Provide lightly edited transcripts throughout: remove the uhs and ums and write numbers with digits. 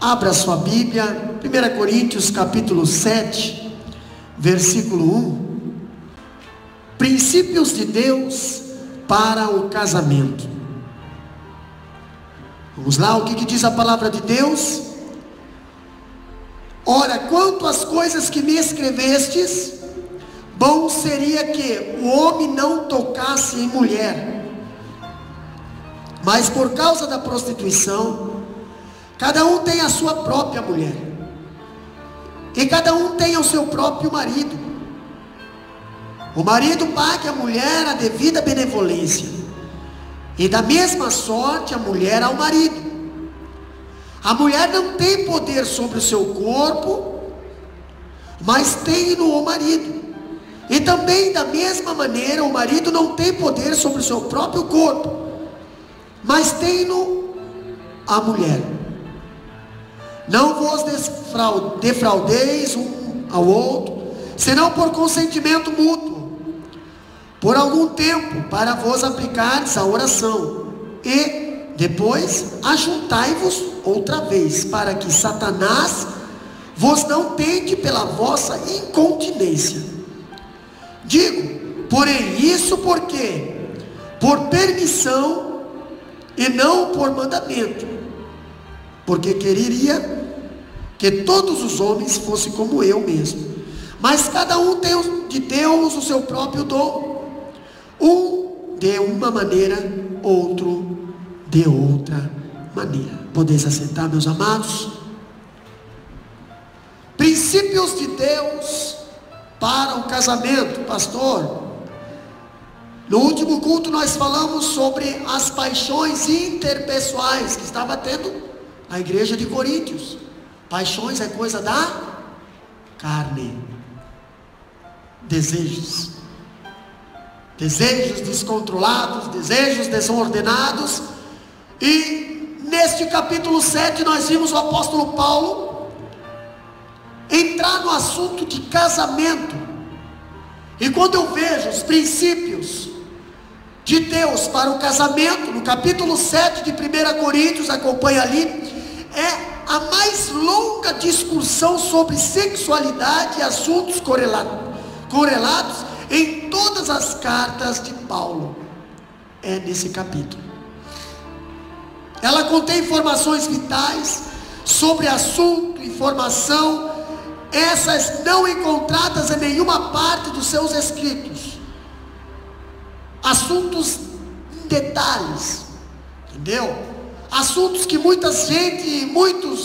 Abra sua Bíblia, 1 Coríntios capítulo 7, versículo 1. Princípios de Deus para o casamento. Vamos lá, o que diz a palavra de Deus? Ora, quanto às coisas que me escrevestes, bom seria que o homem não tocasse em mulher, mas por causa da prostituição, cada um tem a sua própria mulher, e cada um tem o seu próprio marido. O marido pague à mulher a devida benevolência, e da mesma sorte a mulher ao marido. A mulher não tem poder sobre o seu corpo, mas tem-no o marido. E também da mesma maneira o marido não tem poder sobre o seu próprio corpo, mas tem-no a mulher. Não vos defraudeis um ao outro, senão por consentimento mútuo, por algum tempo, para vos aplicares à oração, e depois ajuntai-vos outra vez, para que Satanás vos não tente pela vossa incontinência. Digo, porém, isso porque por permissão e não por mandamento, porque quereria que todos os homens fossem como eu mesmo. Mas cada um tem de Deus o seu próprio dom, um de uma maneira, outro de outra maneira. Podeis assentar, meus amados. Princípios de Deus para o casamento. Pastor, no último culto nós falamos sobre as paixões interpessoais que estava tendo na igreja de Coríntios. Paixões é coisa da carne, desejos descontrolados, desejos desordenados. E neste capítulo 7 nós vimos o apóstolo Paulo entrar no assunto de casamento. E quando eu vejo os princípios de Deus para o casamento, no capítulo 7 de 1 Coríntios, acompanha ali, é a mais longa discussão sobre sexualidade e assuntos correlatos em todas as cartas de Paulo. É nesse capítulo. Ela contém informações vitais sobre assunto, informação, essas não encontradas em nenhuma parte dos seus escritos. Assuntos em detalhes, entendeu? Assuntos que muitos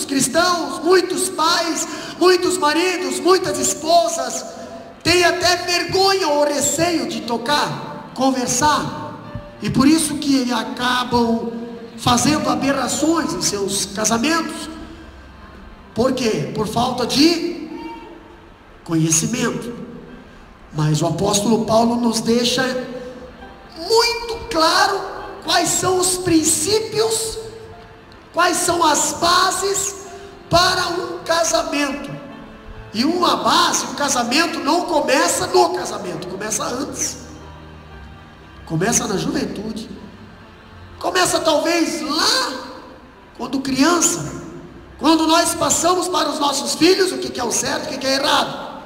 cristãos, muitos pais, muitos maridos, muitas esposas têm até vergonha ou receio de tocar, conversar, e por isso que acabam fazendo aberrações em seus casamentos. Por quê? Por falta de conhecimento. Mas o apóstolo Paulo nos deixa muito claro quais são os princípios, quais são as bases para um casamento. E uma base, um casamento não começa no casamento, começa antes, começa na juventude, começa talvez lá, quando criança, quando nós passamos para os nossos filhos o que é o certo, o que é errado,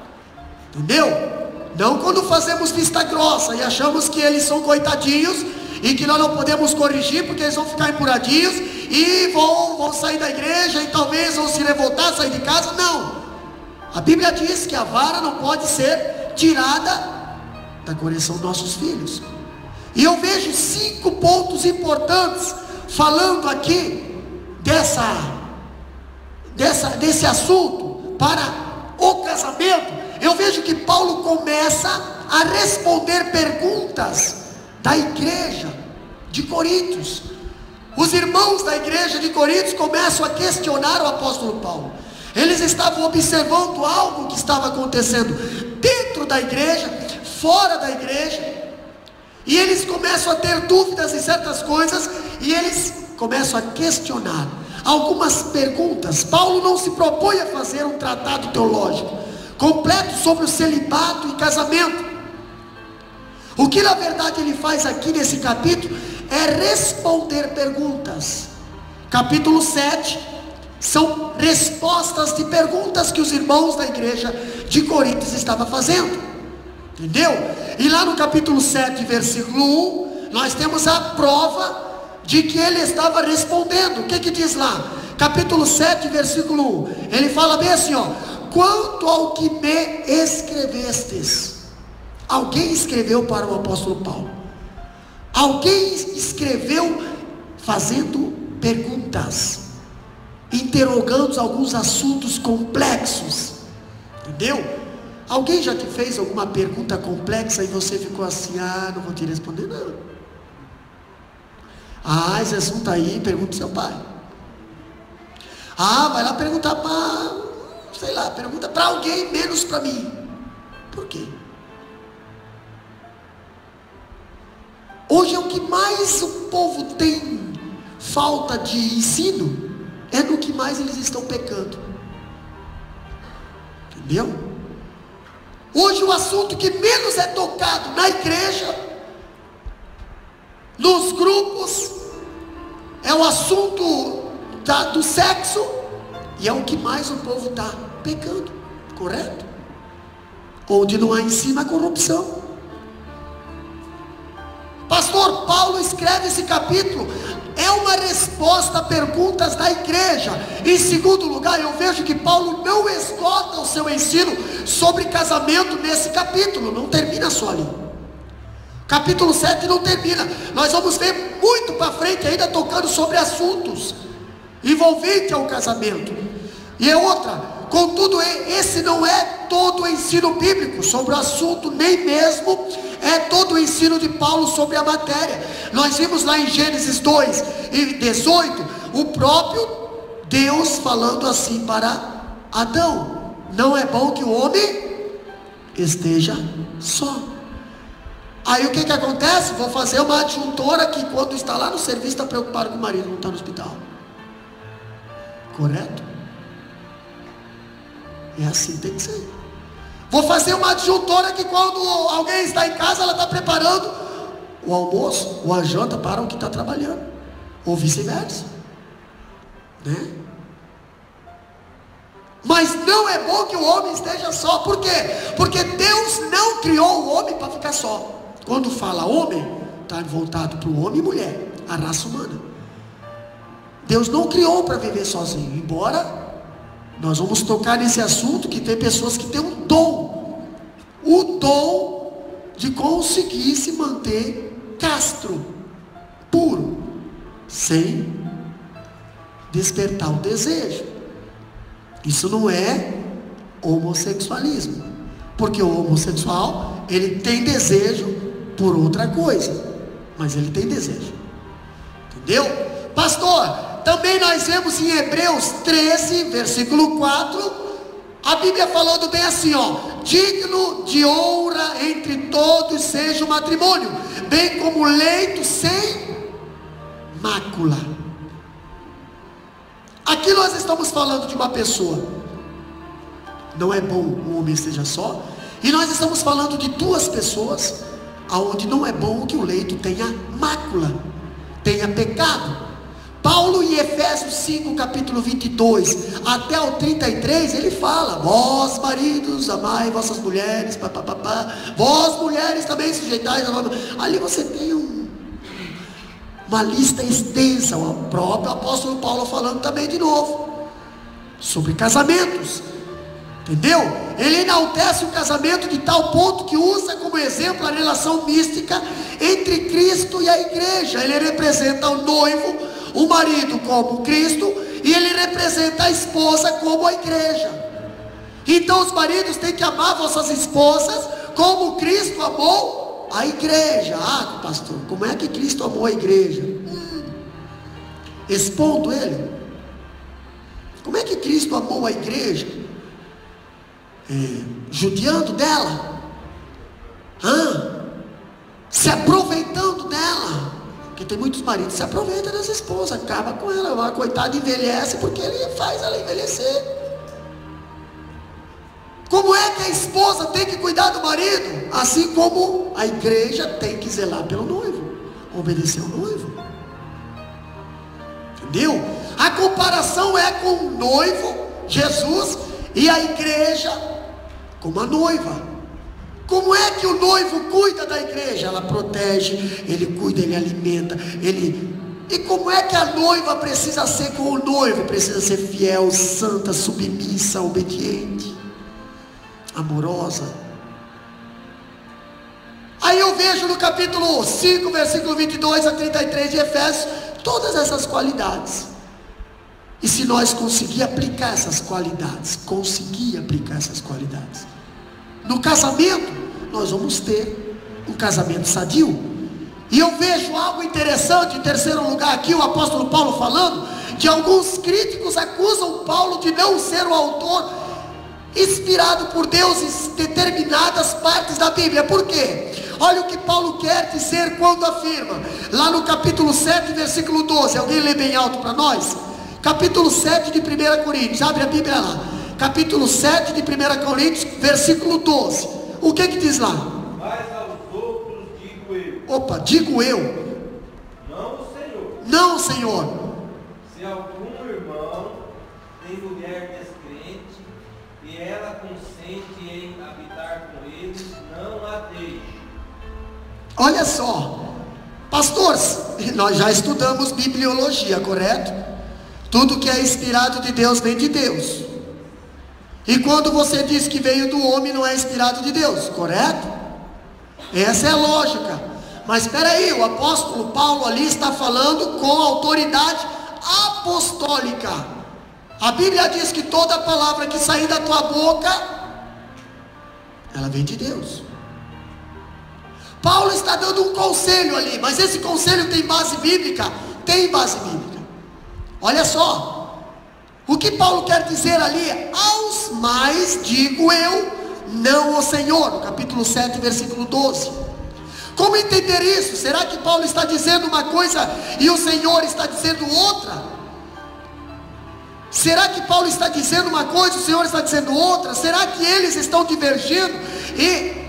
entendeu? Não quando fazemos vista grossa e achamos que eles são coitadinhos e que nós não podemos corrigir porque eles vão ficar empuradinhos e vão sair da igreja e talvez vão se revoltar, sair de casa. Não, a Bíblia diz que a vara não pode ser tirada da correção dos nossos filhos. E eu vejo 5 pontos importantes falando aqui desse assunto para o casamento. Eu vejo que Paulo começa a responder perguntas da igreja de Coríntios. Os irmãos da igreja de Coríntios começam a questionar o apóstolo Paulo. Eles estavam observando algo que estava acontecendo dentro da igreja, fora da igreja, e eles começam a ter dúvidas em certas coisas, e eles começam a questionar algumas perguntas. Paulo não se propõe a fazer um tratado teológico completo sobre o celibato e casamento. O que na verdade ele faz aqui nesse capítulo é responder perguntas. Capítulo 7 São respostas de perguntas que os irmãos da igreja de Coríntios estavam fazendo, entendeu? E lá no capítulo 7, versículo 1, nós temos a prova de que ele estava respondendo. O que diz lá? Capítulo 7, versículo 1, ele fala bem assim, ó: quanto ao que me escrevestes. Alguém escreveu para o apóstolo Paulo, alguém escreveu fazendo perguntas, interrogando alguns assuntos complexos, entendeu? Alguém já te fez alguma pergunta complexa e você ficou assim: ah, não vou te responder não. Ah, esse assunto aí, pergunta para seu pai. Ah, vai lá perguntar para, sei lá, pergunta para alguém menos para mim. Por quê? Hoje é o que mais o povo tem falta de ensino, é no que mais eles estão pecando, entendeu? Hoje o assunto que menos é tocado na igreja, nos grupos, é o assunto do sexo, e é o que mais o povo está pecando, correto? Onde não há ensino a corrupção. Pastor Paulo escreve esse capítulo, é uma resposta a perguntas da igreja. Em segundo lugar, eu vejo que Paulo não esgota o seu ensino sobre casamento nesse capítulo, não termina só ali. Capítulo 7 não termina, nós vamos ver muito para frente ainda tocando sobre assuntos envolventes ao casamento. E é outra, contudo, esse não é todo o ensino bíblico sobre o assunto, nem mesmo é todo o ensino de Paulo sobre a matéria. Nós vimos lá em Gênesis 2:18, o próprio Deus falando assim para Adão: não é bom que o homem esteja só. Aí o que acontece? Vou fazer uma adjuntora que quando está lá no serviço está preocupado com o marido, não está no hospital. Correto? É assim, tem que ser. Vou fazer uma adjuntora que quando alguém está em casa, ela está preparando o almoço ou a janta para o que está trabalhando, ou vice-versa, né? Mas não é bom que o homem esteja só. Por quê? Porque Deus não criou o homem para ficar só. Quando fala homem, está voltado para o homem e mulher, a raça humana. Deus não criou para viver sozinho, embora nós vamos tocar nesse assunto que tem pessoas que têm um dom, o dom de conseguir se manter castro, puro, sem despertar o desejo. Isso não é homossexualismo, porque o homossexual, ele tem desejo por outra coisa, mas ele tem desejo, entendeu? Pastor, também nós vemos em Hebreus 13, versículo 4, a Bíblia falando bem assim, ó: digno de honra entre todos seja o matrimônio, bem como leito sem mácula. Aqui nós estamos falando de uma pessoa, não é bom o homem esteja só, e nós estamos falando de duas pessoas, aonde não é bom que o leito tenha mácula, tenha pecado. Paulo em Efésios 5, capítulo 22 até o 33, ele fala: vós maridos, amai vossas mulheres, vós mulheres também sujeitais. Ali você tem uma lista extensa, o próprio apóstolo Paulo falando também de novo sobre casamentos, entendeu? Ele enaltece o casamento de tal ponto que usa como exemplo a relação mística entre Cristo e a igreja. Ele representa o noivo, o marido como Cristo, e ele representa a esposa como a igreja. Então os maridos têm que amar vossas esposas como Cristo amou a igreja. Ah, pastor, como é que Cristo amou a igreja? Expondo ele. Como é que Cristo amou a igreja? Judiando dela? Se aproveitando dela? Porque tem muitos maridos que se aproveitam das esposas, acaba com ela, a coitada envelhece porque ele faz ela envelhecer. Como é que a esposa tem que cuidar do marido? Assim como a igreja tem que zelar pelo noivo, obedecer ao noivo, entendeu? A comparação é com o noivo, Jesus, e a igreja como a noiva. Como é que o noivo cuida da igreja? Ela protege, ele cuida, ele alimenta, E como é que a noiva precisa ser com o noivo? Precisa ser fiel, santa, submissa, obediente, amorosa. Aí eu vejo no capítulo 5, versículo 22 a 33 de Efésios, todas essas qualidades. E se nós conseguir aplicar essas qualidades, no casamento, nós vamos ter um casamento sadio. E eu vejo algo interessante, em terceiro lugar aqui, o apóstolo Paulo falando, que alguns críticos acusam Paulo de não ser o autor inspirado por Deus em determinadas partes da Bíblia. Por quê? Olha o que Paulo quer dizer quando afirma, lá no capítulo 7, versículo 12, alguém lê bem alto para nós? Capítulo 7 de 1 Coríntios, abre a Bíblia lá, capítulo 7 de 1 Coríntios, versículo 12, o que diz lá? Mas aos outros digo eu. Opa, digo eu. Não o Senhor. Não o Senhor. Se algum irmão tem mulher descrente, e ela consente em habitar com eles, não a deixe. Olha só, pastores, nós já estudamos bibliologia, correto? Tudo que é inspirado de Deus vem de Deus. E quando você diz que veio do homem, não é inspirado de Deus, correto? Essa é a lógica. Mas espera aí, o apóstolo Paulo ali está falando com autoridade apostólica. A Bíblia diz que toda palavra que sair da tua boca, ela vem de Deus. Paulo está dando um conselho ali, mas esse conselho tem base bíblica? Tem base bíblica. Olha só, o que Paulo quer dizer ali? Aos mais digo eu, não o Senhor, no capítulo 7, versículo 12. Como entender isso? Será que Paulo está dizendo uma coisa e o Senhor está dizendo outra? Será que Paulo está dizendo uma coisa e o Senhor está dizendo outra? Será que eles estão divergindo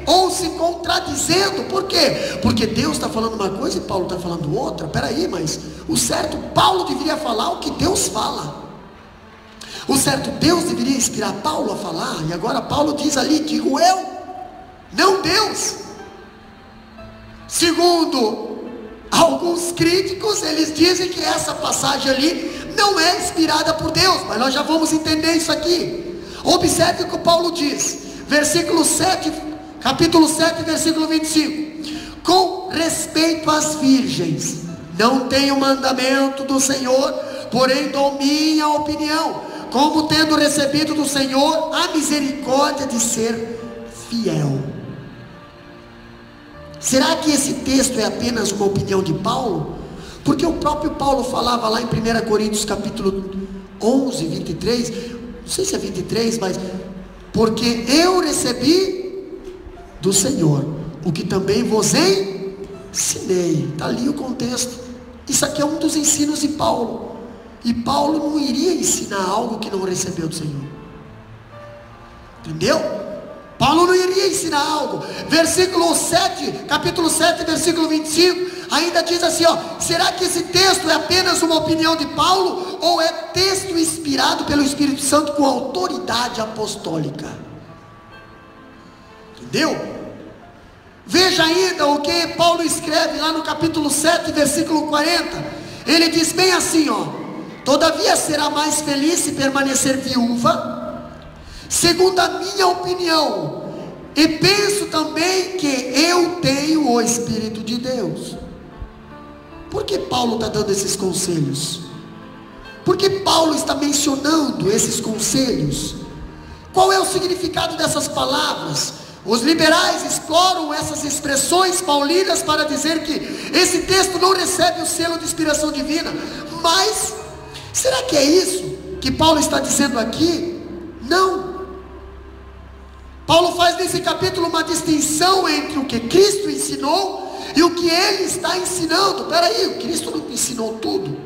ou se contradizendo? Por quê? Porque Deus está falando uma coisa e Paulo está falando outra. Peraí, mas o certo, Paulo deveria falar o que Deus fala. O certo, Deus deveria inspirar Paulo a falar. E agora Paulo diz ali, digo eu, não Deus. Segundo alguns críticos, eles dizem que essa passagem ali não é inspirada por Deus. Mas nós já vamos entender isso aqui. Observe o que Paulo diz, versículo 7, capítulo 7, versículo 25. Com respeito às virgens, não tenho mandamento do Senhor, porém dou minha opinião, como tendo recebido do Senhor a misericórdia de ser fiel. Será que esse texto é apenas uma opinião de Paulo? Porque o próprio Paulo falava lá em 1 Coríntios capítulo 11, 23, não sei se é 23, mas porque eu recebi do Senhor o que também vos ensinei. Está ali o contexto. Isso aqui é um dos ensinos de Paulo. E Paulo não iria ensinar algo que não recebeu do Senhor. Entendeu? Paulo não iria ensinar algo. Versículo 7, capítulo 7, versículo 25, ainda diz assim, ó, será que esse texto é apenas uma opinião de Paulo, ou é texto inspirado pelo Espírito Santo com autoridade apostólica? Entendeu? Veja ainda o que Paulo escreve lá no capítulo 7, versículo 40. Ele diz bem assim, ó: todavia será mais feliz se permanecer viúva, segundo a minha opinião, e penso também que eu tenho o Espírito de Deus. Por que Paulo está dando esses conselhos? Por que Paulo está mencionando esses conselhos? Qual é o significado dessas palavras? Os liberais exploram essas expressões paulinas para dizer que esse texto não recebe o selo de inspiração divina. Mas, será que é isso que Paulo está dizendo aqui? Não. Paulo faz nesse capítulo uma distinção entre o que Cristo ensinou e o que ele está ensinando. Peraí, o Cristo não ensinou tudo.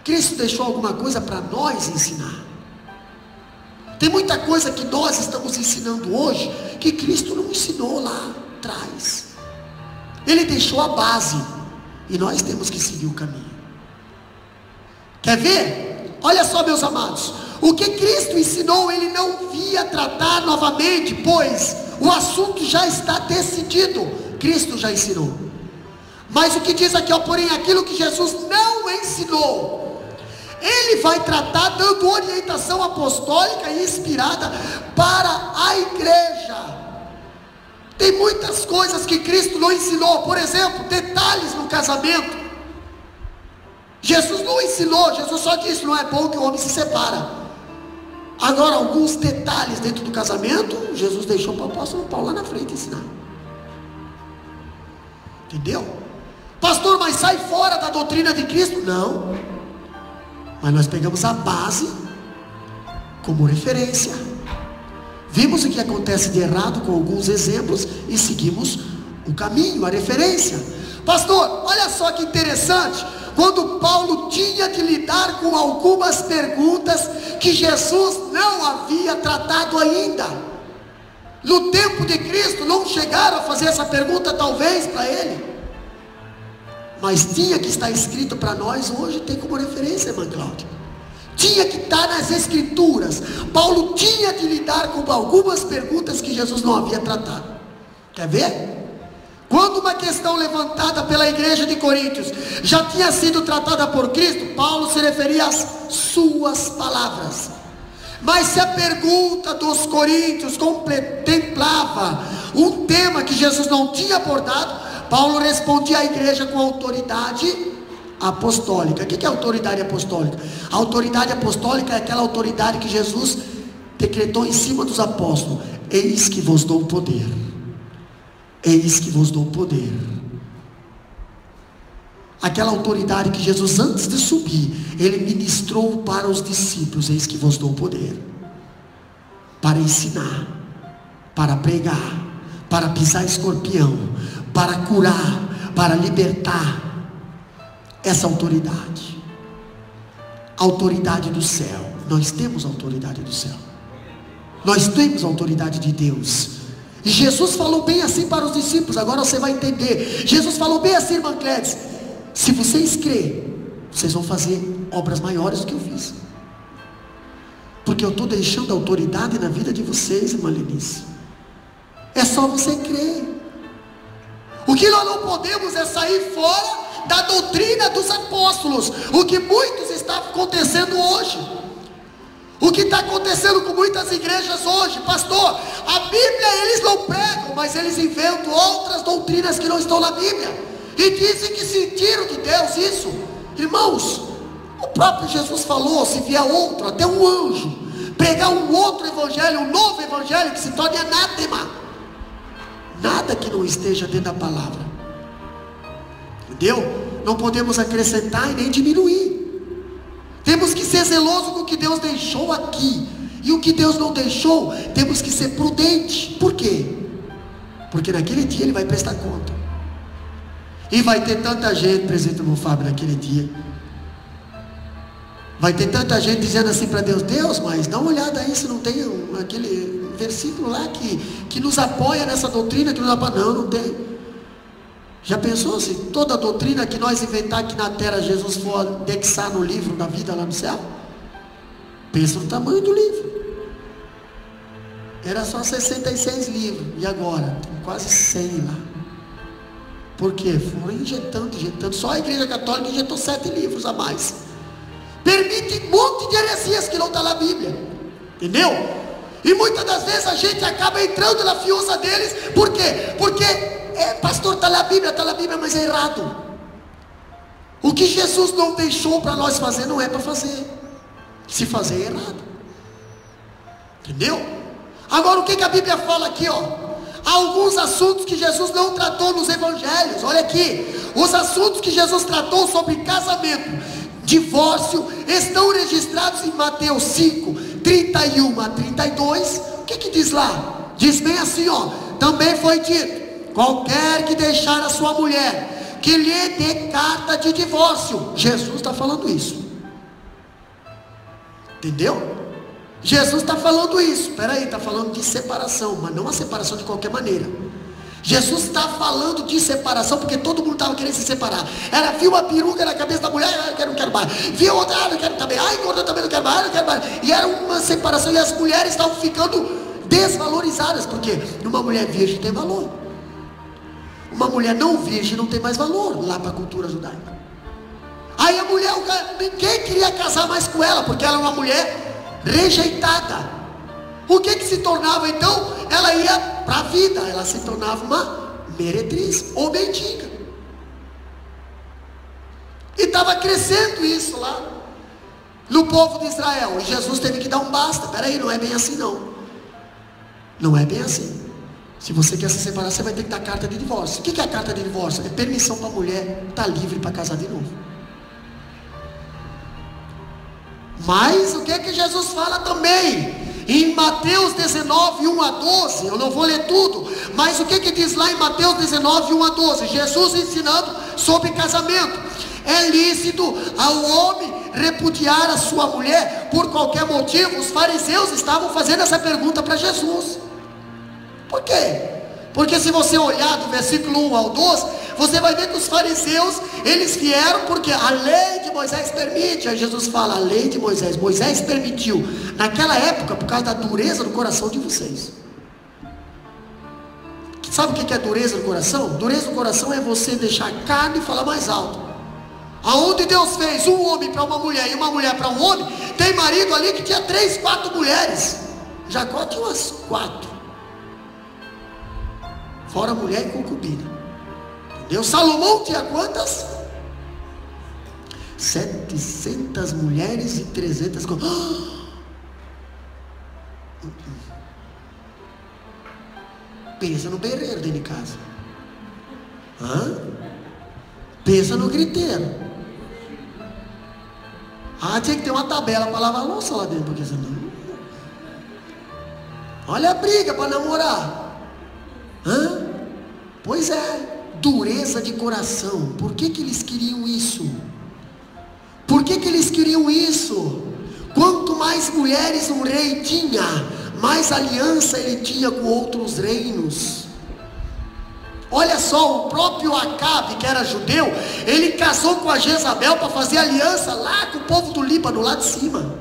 Cristo deixou alguma coisa para nós ensinar. Tem muita coisa que nós estamos ensinando hoje que Cristo não ensinou lá atrás. Ele deixou a base e nós temos que seguir o caminho. Quer ver? Olha só, meus amados, o que Cristo ensinou, ele não via tratar novamente, pois o assunto já está decidido. Cristo já ensinou. Mas o que diz aqui, ó, porém, aquilo que Jesus não ensinou, ele vai tratar dando orientação apostólica e inspirada para a igreja. Tem muitas coisas que Cristo não ensinou, por exemplo, detalhes no casamento. Jesus não ensinou, Jesus só disse: não é bom que o homem se separa. Agora, alguns detalhes dentro do casamento, Jesus deixou para o apóstolo Paulo lá na frente ensinar. Entendeu? Pastor, mas sai fora da doutrina de Cristo? Não. Mas nós pegamos a base como referência. Vimos o que acontece de errado com alguns exemplos e seguimos o caminho, a referência. Pastor, olha só que interessante. Quando Paulo tinha de lidar com algumas perguntas que Jesus não havia tratado ainda. No tempo de Cristo não chegaram a fazer essa pergunta talvez para ele, mas tinha que estar escrito para nós hoje, tem como referência, irmã Cláudia. Tinha que estar nas escrituras. Paulo tinha de lidar com algumas perguntas que Jesus não havia tratado. Quer ver? Quando uma questão levantada pela igreja de Coríntios já tinha sido tratada por Cristo, Paulo se referia às suas palavras. Mas se a pergunta dos coríntios contemplava um tema que Jesus não tinha abordado, Paulo respondia à igreja com autoridade apostólica. O que é autoridade apostólica? A autoridade apostólica é aquela autoridade que Jesus decretou em cima dos apóstolos: eis que vos dou poder. Eis que vos dou poder. Aquela autoridade que Jesus, antes de subir, ele ministrou para os discípulos: eis que vos dou poder para ensinar, para pregar, para pisar escorpião, para curar, para libertar. Essa autoridade, a autoridade do céu. Nós temos a autoridade do céu, nós temos a autoridade de Deus. E Jesus falou bem assim para os discípulos. Agora você vai entender. Jesus falou bem assim, irmã Clédes: se vocês crerem, vocês vão fazer obras maiores do que eu fiz, porque eu estou deixando a autoridade na vida de vocês, irmã Lenice. É só você crer. O que nós não podemos é sair fora da doutrina dos apóstolos. O que muitos está acontecendo hoje, o que está acontecendo com muitas igrejas hoje. Pastor, a Bíblia eles não pregam, mas eles inventam outras doutrinas que não estão na Bíblia, e dizem que sentiram de Deus isso. Irmãos, o próprio Jesus falou: se vier outro, até um anjo, pregar um outro evangelho, um novo evangelho, que se torne anátema. Nada que não esteja dentro da palavra. Entendeu? Não podemos acrescentar e nem diminuir. Temos que ser zelosos com o que Deus deixou aqui. E o que Deus não deixou, temos que ser prudentes. Por quê? Porque naquele dia Ele vai prestar conta. E vai ter tanta gente, presente no Fábio, naquele dia. Vai ter tanta gente dizendo assim para Deus: Deus, mas dá uma olhada aí se não tem aquele versículo lá que nos apoia nessa doutrina, que nos apoia. Não tem. Já pensou se toda a doutrina que nós inventar aqui na terra, Jesus for indexar no livro da vida lá no céu? Pensa no tamanho do livro. Era só 66 livros, e agora tem quase 100 lá. Por quê? Foram injetando. Só a igreja católica injetou 7 livros a mais. Permite um monte de heresias que não está na Bíblia. Entendeu? E muitas das vezes a gente acaba entrando na fiuza deles. Por quê? Porque pastor, está na Bíblia, mas é errado. O que Jesus não deixou para nós fazer, não é para fazer. Se fazer é errado. Entendeu? Agora o que a Bíblia fala aqui, ó? Há alguns assuntos que Jesus não tratou nos evangelhos. Olha aqui, os assuntos que Jesus tratou sobre casamento, divórcio, estão registrados em Mateus 5, 31 a 32. O que diz lá? Diz bem assim, ó: também foi dito: qualquer que deixar a sua mulher, que lhe dê carta de divórcio. Jesus está falando isso. Entendeu? Jesus está falando isso. Espera aí, está falando de separação, mas não a separação de qualquer maneira. Jesus está falando de separação, porque todo mundo estava querendo se separar. Viu uma peruca na cabeça da mulher, eu não quero mais. Viu outra, eu não quero também. Engordou também, não quero mais, não quero mais. E era uma separação, e as mulheres estavam ficando desvalorizadas, porque uma mulher virgem tem valor. Uma mulher não virgem não tem mais valor, lá para a cultura judaica. Aí a mulher, ninguém queria casar mais com ela, porque ela era uma mulher rejeitada. O que se tornava então? Ela ia para a vida, ela se tornava uma meretriz ou mendiga. E estava crescendo isso lá no povo de Israel. E Jesus teve que dar um basta. Peraí, não é bem assim não. Não é bem assim. Se você quer se separar, você vai ter que dar carta de divórcio. O que é a carta de divórcio? É permissão para a mulher estar livre para casar de novo. Mas o que Jesus fala também? Em Mateus 19, 1 a 12, eu não vou ler tudo, mas o que diz lá em Mateus 19, 1 a 12? Jesus ensinando sobre casamento. É lícito ao homem repudiar a sua mulher por qualquer motivo? Os fariseus estavam fazendo essa pergunta para Jesus. Por quê? Porque se você olhar do versículo 1 ao 12, você vai ver que os fariseus, eles vieram porque a lei de Moisés permite. Aí Jesus fala, a lei de Moisés, Moisés permitiu, naquela época, por causa da dureza do coração de vocês. Sabe o que é dureza do coração? Dureza do coração é você deixar a carne e falar mais alto. Aonde Deus fez um homem para uma mulher e uma mulher para um homem, tem marido ali que tinha 3, 4 mulheres. Jacó tinha umas 4. Fora mulher e concubina. Entendeu? Salomão tinha quantas? 700 mulheres e 300 Pensa no berreiro dentro de casa. Pensa no griteiro. Tinha que ter uma tabela para lavar a louça lá dentro, porque senão... Olha a briga para namorar. Pois é, dureza de coração. Por que eles queriam isso? Por que eles queriam isso? Quanto mais mulheres um rei tinha, mais aliança ele tinha com outros reinos. Olha só, o próprio Acabe, que era judeu, ele casou com a Jezabel para fazer aliança lá com o povo do Líbano, lá de cima.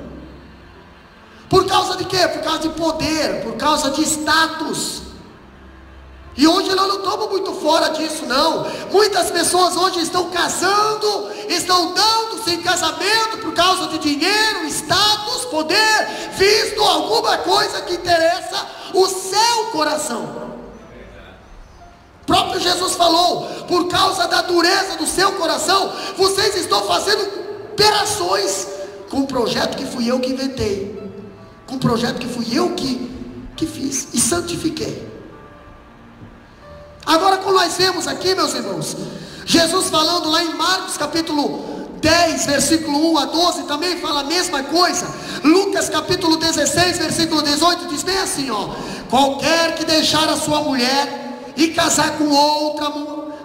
Por causa de quê? Por causa de poder, por causa de status. E hoje nós não estamos muito fora disso não. Muitas pessoas hoje estão casando, estão dando-se em casamento por causa de dinheiro, status, poder, visto alguma coisa que interessa o seu coração. O próprio Jesus falou, por causa da dureza do seu coração, vocês estão fazendo operações com um projeto que fui eu que inventei, com um projeto que fui eu que fiz e santifiquei. Agora, quando nós vemos aqui, meus irmãos, Jesus falando lá em Marcos capítulo 10, versículo 1 a 12, também fala a mesma coisa. Lucas capítulo 16, versículo 18, diz bem assim, qualquer que deixar a sua mulher e casar com outra,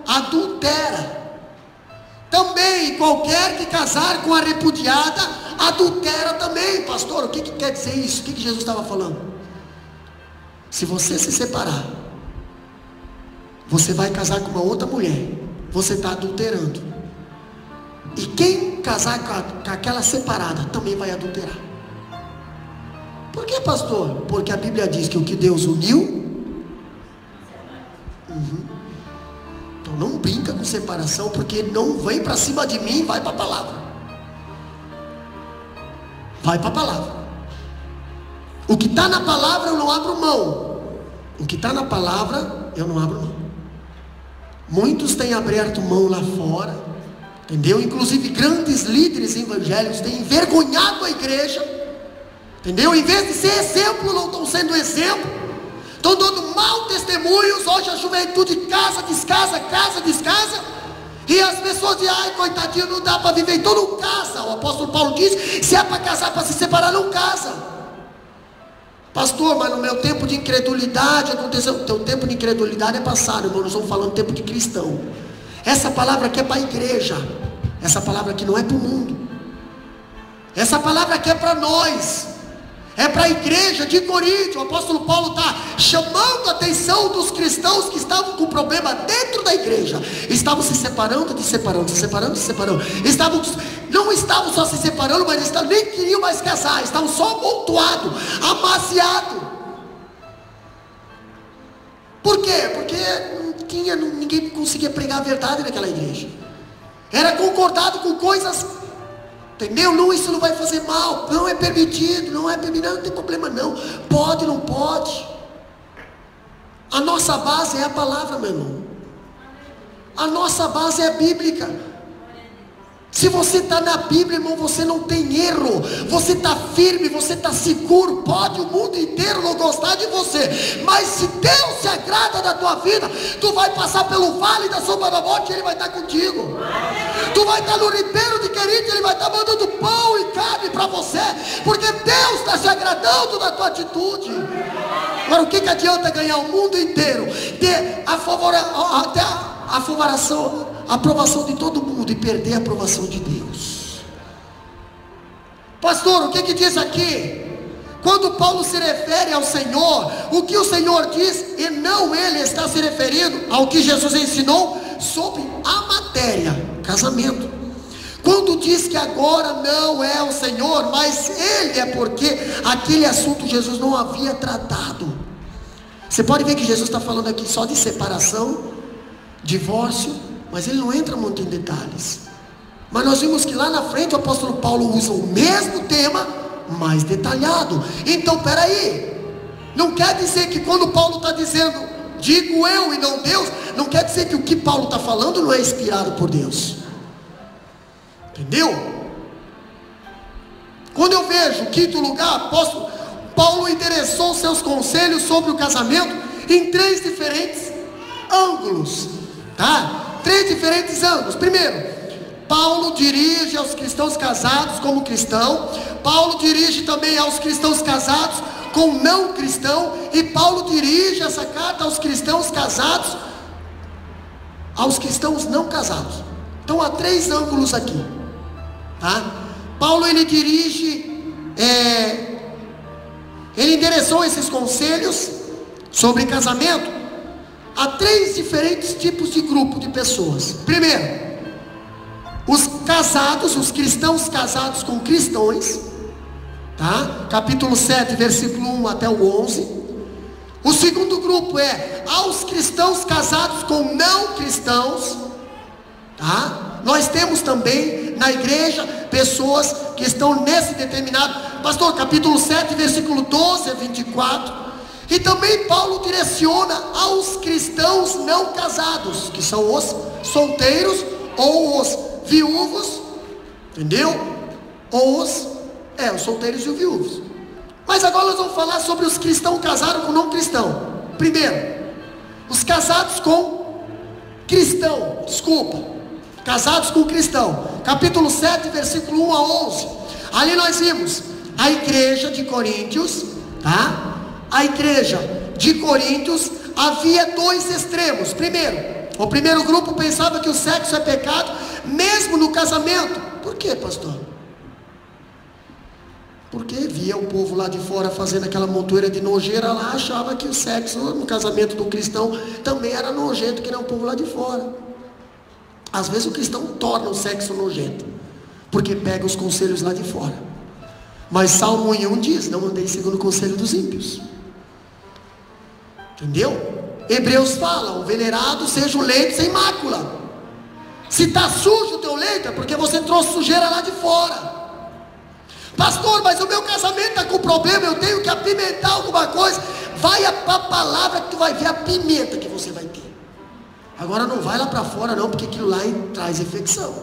adultera. Também, qualquer que casar com a repudiada, adultera também. Pastor, o que quer dizer isso? O que Jesus estava falando? Se você se separar, você vai casar com uma outra mulher, você está adulterando. E quem casar com aquela separada também vai adulterar. Por que, pastor? Porque a Bíblia diz que o que Deus uniu. Então não brinca com separação, porque não vem para cima de mim, vai para a palavra. Vai para a palavra. O que está na palavra eu não abro mão. O que está na palavra eu não abro mão. Muitos têm aberto mão lá fora, entendeu? Inclusive grandes líderes evangélicos têm envergonhado a igreja, entendeu? Em vez de ser exemplo, não estão sendo exemplo, estão dando mau testemunhos. Hoje a juventude casa, descasa, e as pessoas dizem, coitadinho, não dá para viver, então não casa. O apóstolo Paulo diz, se é para casar, para se separar, não casa. Pastor, mas no meu tempo de incredulidade aconteceu. O teu tempo de incredulidade é passado, irmão. Nós estamos falando tempo de cristão. Essa palavra aqui é para a igreja. Essa palavra aqui não é para o mundo. Essa palavra aqui é para nós. É para a igreja de Corinto. O apóstolo Paulo está chamando a atenção dos cristãos que estavam com problema dentro da igreja. Estavam se separando, não estavam só se separando, mas nem queriam mais casar, estavam só amontoados, amaciados. Por quê? Porque ninguém conseguia pregar a verdade naquela igreja. Era concordado com coisas, entendeu? Não, isso não vai fazer mal, não é permitido, não tem problema não. Pode, não pode. A nossa base é a palavra, meu irmão. A nossa base é bíblica. Se você está na Bíblia, irmão, você não tem erro. Você está firme, você está seguro. Pode o mundo inteiro não gostar de você, mas se Deus se agrada da tua vida, tu vai passar pelo vale da sombra da morte, Ele vai estar contigo. Tu vai estar no ribeiro de Querite, Ele vai estar mandando pão e carne para você, porque Deus está se agradando da tua atitude. Agora, o que adianta ganhar o mundo inteiro, ter até a aprovação de todo mundo e perder a aprovação de Deus? Pastor, o que diz aqui? Quando Paulo se refere ao Senhor, o que o Senhor diz, e não ele está se referindo ao que Jesus ensinou sobre a matéria, casamento. Quando diz que agora não é o Senhor, mas ele, é porque aquele assunto Jesus não havia tratado. Você pode ver que Jesus está falando aqui só de separação, divórcio, mas ele não entra muito em detalhes. Mas nós vimos que lá na frente o apóstolo Paulo usa o mesmo tema, mais detalhado. Então, peraí, não quer dizer que quando Paulo está dizendo, digo eu e não Deus, não quer dizer que o que Paulo está falando não é inspirado por Deus. Entendeu? Quando eu vejo, quinto lugar, apóstolo Paulo endereçou seus conselhos sobre o casamento em 3 diferentes ângulos, tá? 3 diferentes ângulos. Primeiro, Paulo dirige aos cristãos casados como cristão. Paulo dirige também aos cristãos casados com não cristão. E Paulo dirige essa carta aos cristãos casados, aos cristãos não casados. Então há 3 ângulos aqui, tá? Paulo ele endereçou esses conselhos sobre casamento a 3 diferentes tipos de grupo de pessoas. Primeiro, os casados, os cristãos casados com cristãos, tá? Capítulo 7, versículo 1 até o 11. O segundo grupo é aos cristãos casados com não cristãos, tá? Nós temos também na igreja pessoas que estão nesse determinado, pastor, capítulo 7, versículo 12 a 24. E também Paulo direciona aos cristãos não casados, que são os solteiros ou os viúvos, entendeu? Ou os solteiros e os viúvos. Mas agora nós vamos falar sobre os cristãos casados com não cristão. Primeiro, os casados com cristão, casados com cristão, capítulo 7, versículo 1 a 11. Ali nós vimos a igreja de Coríntios, tá? A igreja de Coríntios havia 2 extremos. Primeiro, o primeiro grupo pensava que o sexo é pecado, mesmo no casamento. Por quê, pastor? Porque via o povo lá de fora fazendo aquela montoeira de nojeira lá, achava que o sexo no casamento do cristão também era nojento, que nem o povo lá de fora. Às vezes o cristão torna o sexo nojento, porque pega os conselhos lá de fora. Mas Salmo 1 diz, não andei segundo o conselho dos ímpios. Entendeu? Hebreus fala, o venerado seja o leito sem mácula. Se está sujo o teu leito, é porque você trouxe sujeira lá de fora. Pastor, mas o meu casamento está com problema, eu tenho que apimentar alguma coisa. Vai para a palavra que tu vai ver a pimenta que você vai ter. Agora não vai lá para fora não, porque aquilo lá traz infecção.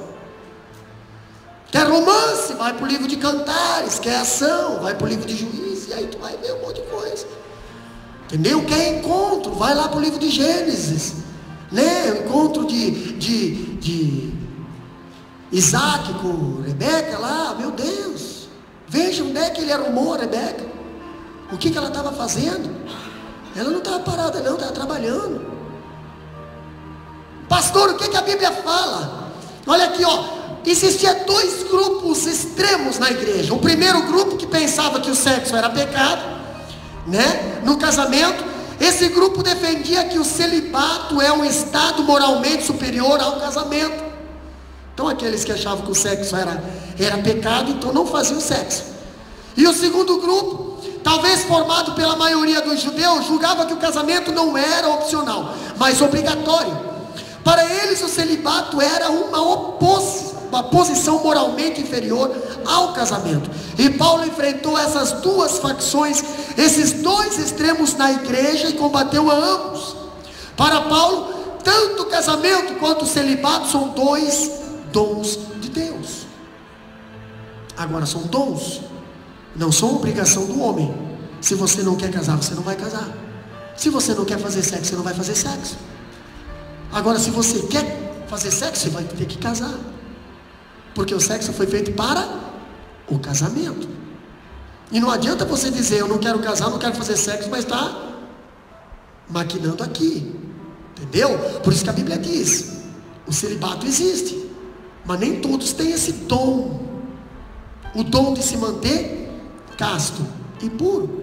Quer romance? Vai para o livro de Cantares. Quer ação? Vai para o livro de Juízes. E aí tu vai ver um monte de coisa. Entendeu? Quer encontro? Vai lá para o livro de Gênesis, né? O encontro de Isaac com Rebeca lá, meu Deus. Veja onde é que ele arrumou a Rebeca. O que ela estava fazendo? Ela não estava parada não, estava trabalhando. Pastor, o que a Bíblia fala? Olha aqui, ó. Existia 2 grupos extremos na igreja. O primeiro grupo que pensava que o sexo era pecado, né, no casamento. esse grupo defendia que o celibato é um estado moralmente superior ao casamento. Então aqueles que achavam que o sexo era pecado, então não faziam sexo. E o segundo grupo, talvez formado pela maioria dos judeus, julgava que o casamento não era opcional, mas obrigatório. Para eles o celibato era uma posição moralmente inferior ao casamento. E Paulo enfrentou essas duas facções, esses dois extremos na igreja, e combateu a ambos. Para Paulo, tanto o casamento quanto o celibato são dois dons de Deus. Agora, são dons, não são obrigação do homem. Se você não quer casar, você não vai casar. Se você não quer fazer sexo, você não vai fazer sexo. Agora, se você quer fazer sexo, você vai ter que casar, porque o sexo foi feito para o casamento. E não adianta você dizer: eu não quero casar, não quero fazer sexo, mas está maquinando aqui, entendeu? Por isso que a Bíblia diz: o celibato existe, mas nem todos têm esse dom, o dom de se manter casto e puro.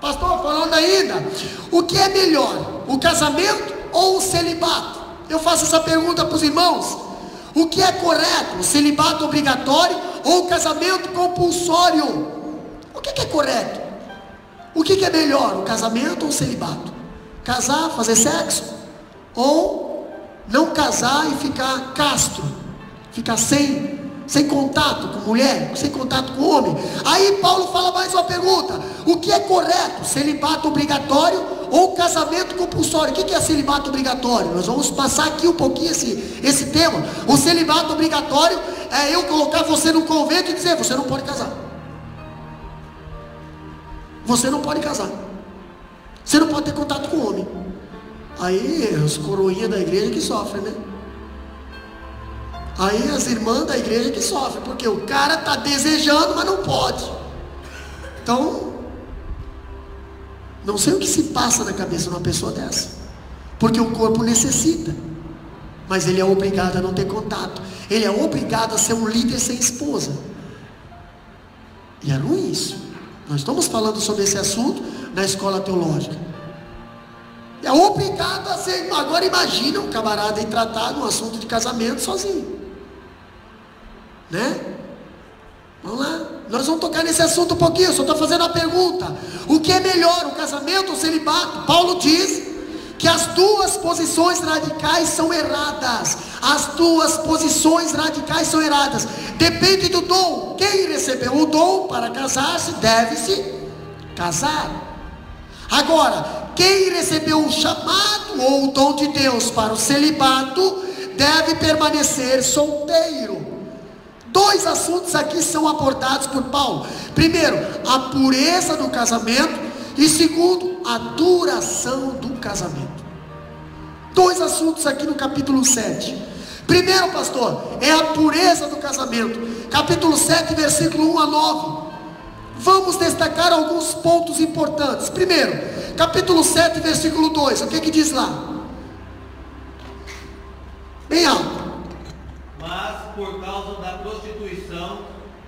Pastor, falando ainda, o que é melhor, o casamento ou o celibato? Eu faço essa pergunta para os irmãos: o que é correto, o celibato obrigatório ou o casamento compulsório? O que é correto? O que é melhor, o casamento ou o celibato? Casar, fazer sexo? Ou não casar e ficar casto, ficar sem contato com mulher, sem contato com homem? Aí Paulo fala mais uma pergunta: o que é correto, celibato obrigatório ou casamento compulsório? O que é celibato obrigatório? Nós vamos passar aqui um pouquinho esse tema. O celibato obrigatório é eu colocar você no convento e dizer: você não pode casar, você não pode casar, você não pode ter contato com homem. Aí os coroinhas da igreja que sofrem, né? Aí as irmãs da igreja que sofrem, porque o cara está desejando, mas não pode. Então, não sei o que se passa na cabeça de uma pessoa dessa, porque o corpo necessita, mas ele é obrigado a não ter contato, ele é obrigado a ser um líder sem esposa. E é ruim isso. Nós estamos falando sobre esse assunto na escola teológica. É obrigado a ser. Agora imagina um camarada ir tratar um assunto de casamento sozinho, né? Vamos lá, nós vamos tocar nesse assunto um pouquinho. Eu só estou fazendo a pergunta: o que é melhor, o casamento ou o celibato? Paulo diz que as duas posições radicais são erradas. As duas posições radicais são erradas. Depende do dom. Quem recebeu o dom para casar-se, deve-se casar. Agora, quem recebeu o chamado ou o dom de Deus para o celibato, deve permanecer solteiro. Dois assuntos aqui são abordados por Paulo: primeiro, a pureza do casamento, e segundo, a duração do casamento. Dois assuntos aqui no capítulo 7. Primeiro, pastor, é a pureza do casamento. Capítulo 7, versículo 1 a 9. Vamos destacar alguns pontos importantes. Primeiro, capítulo 7, versículo 2. O que diz lá? Bem alto. Mas por causa da prostituição,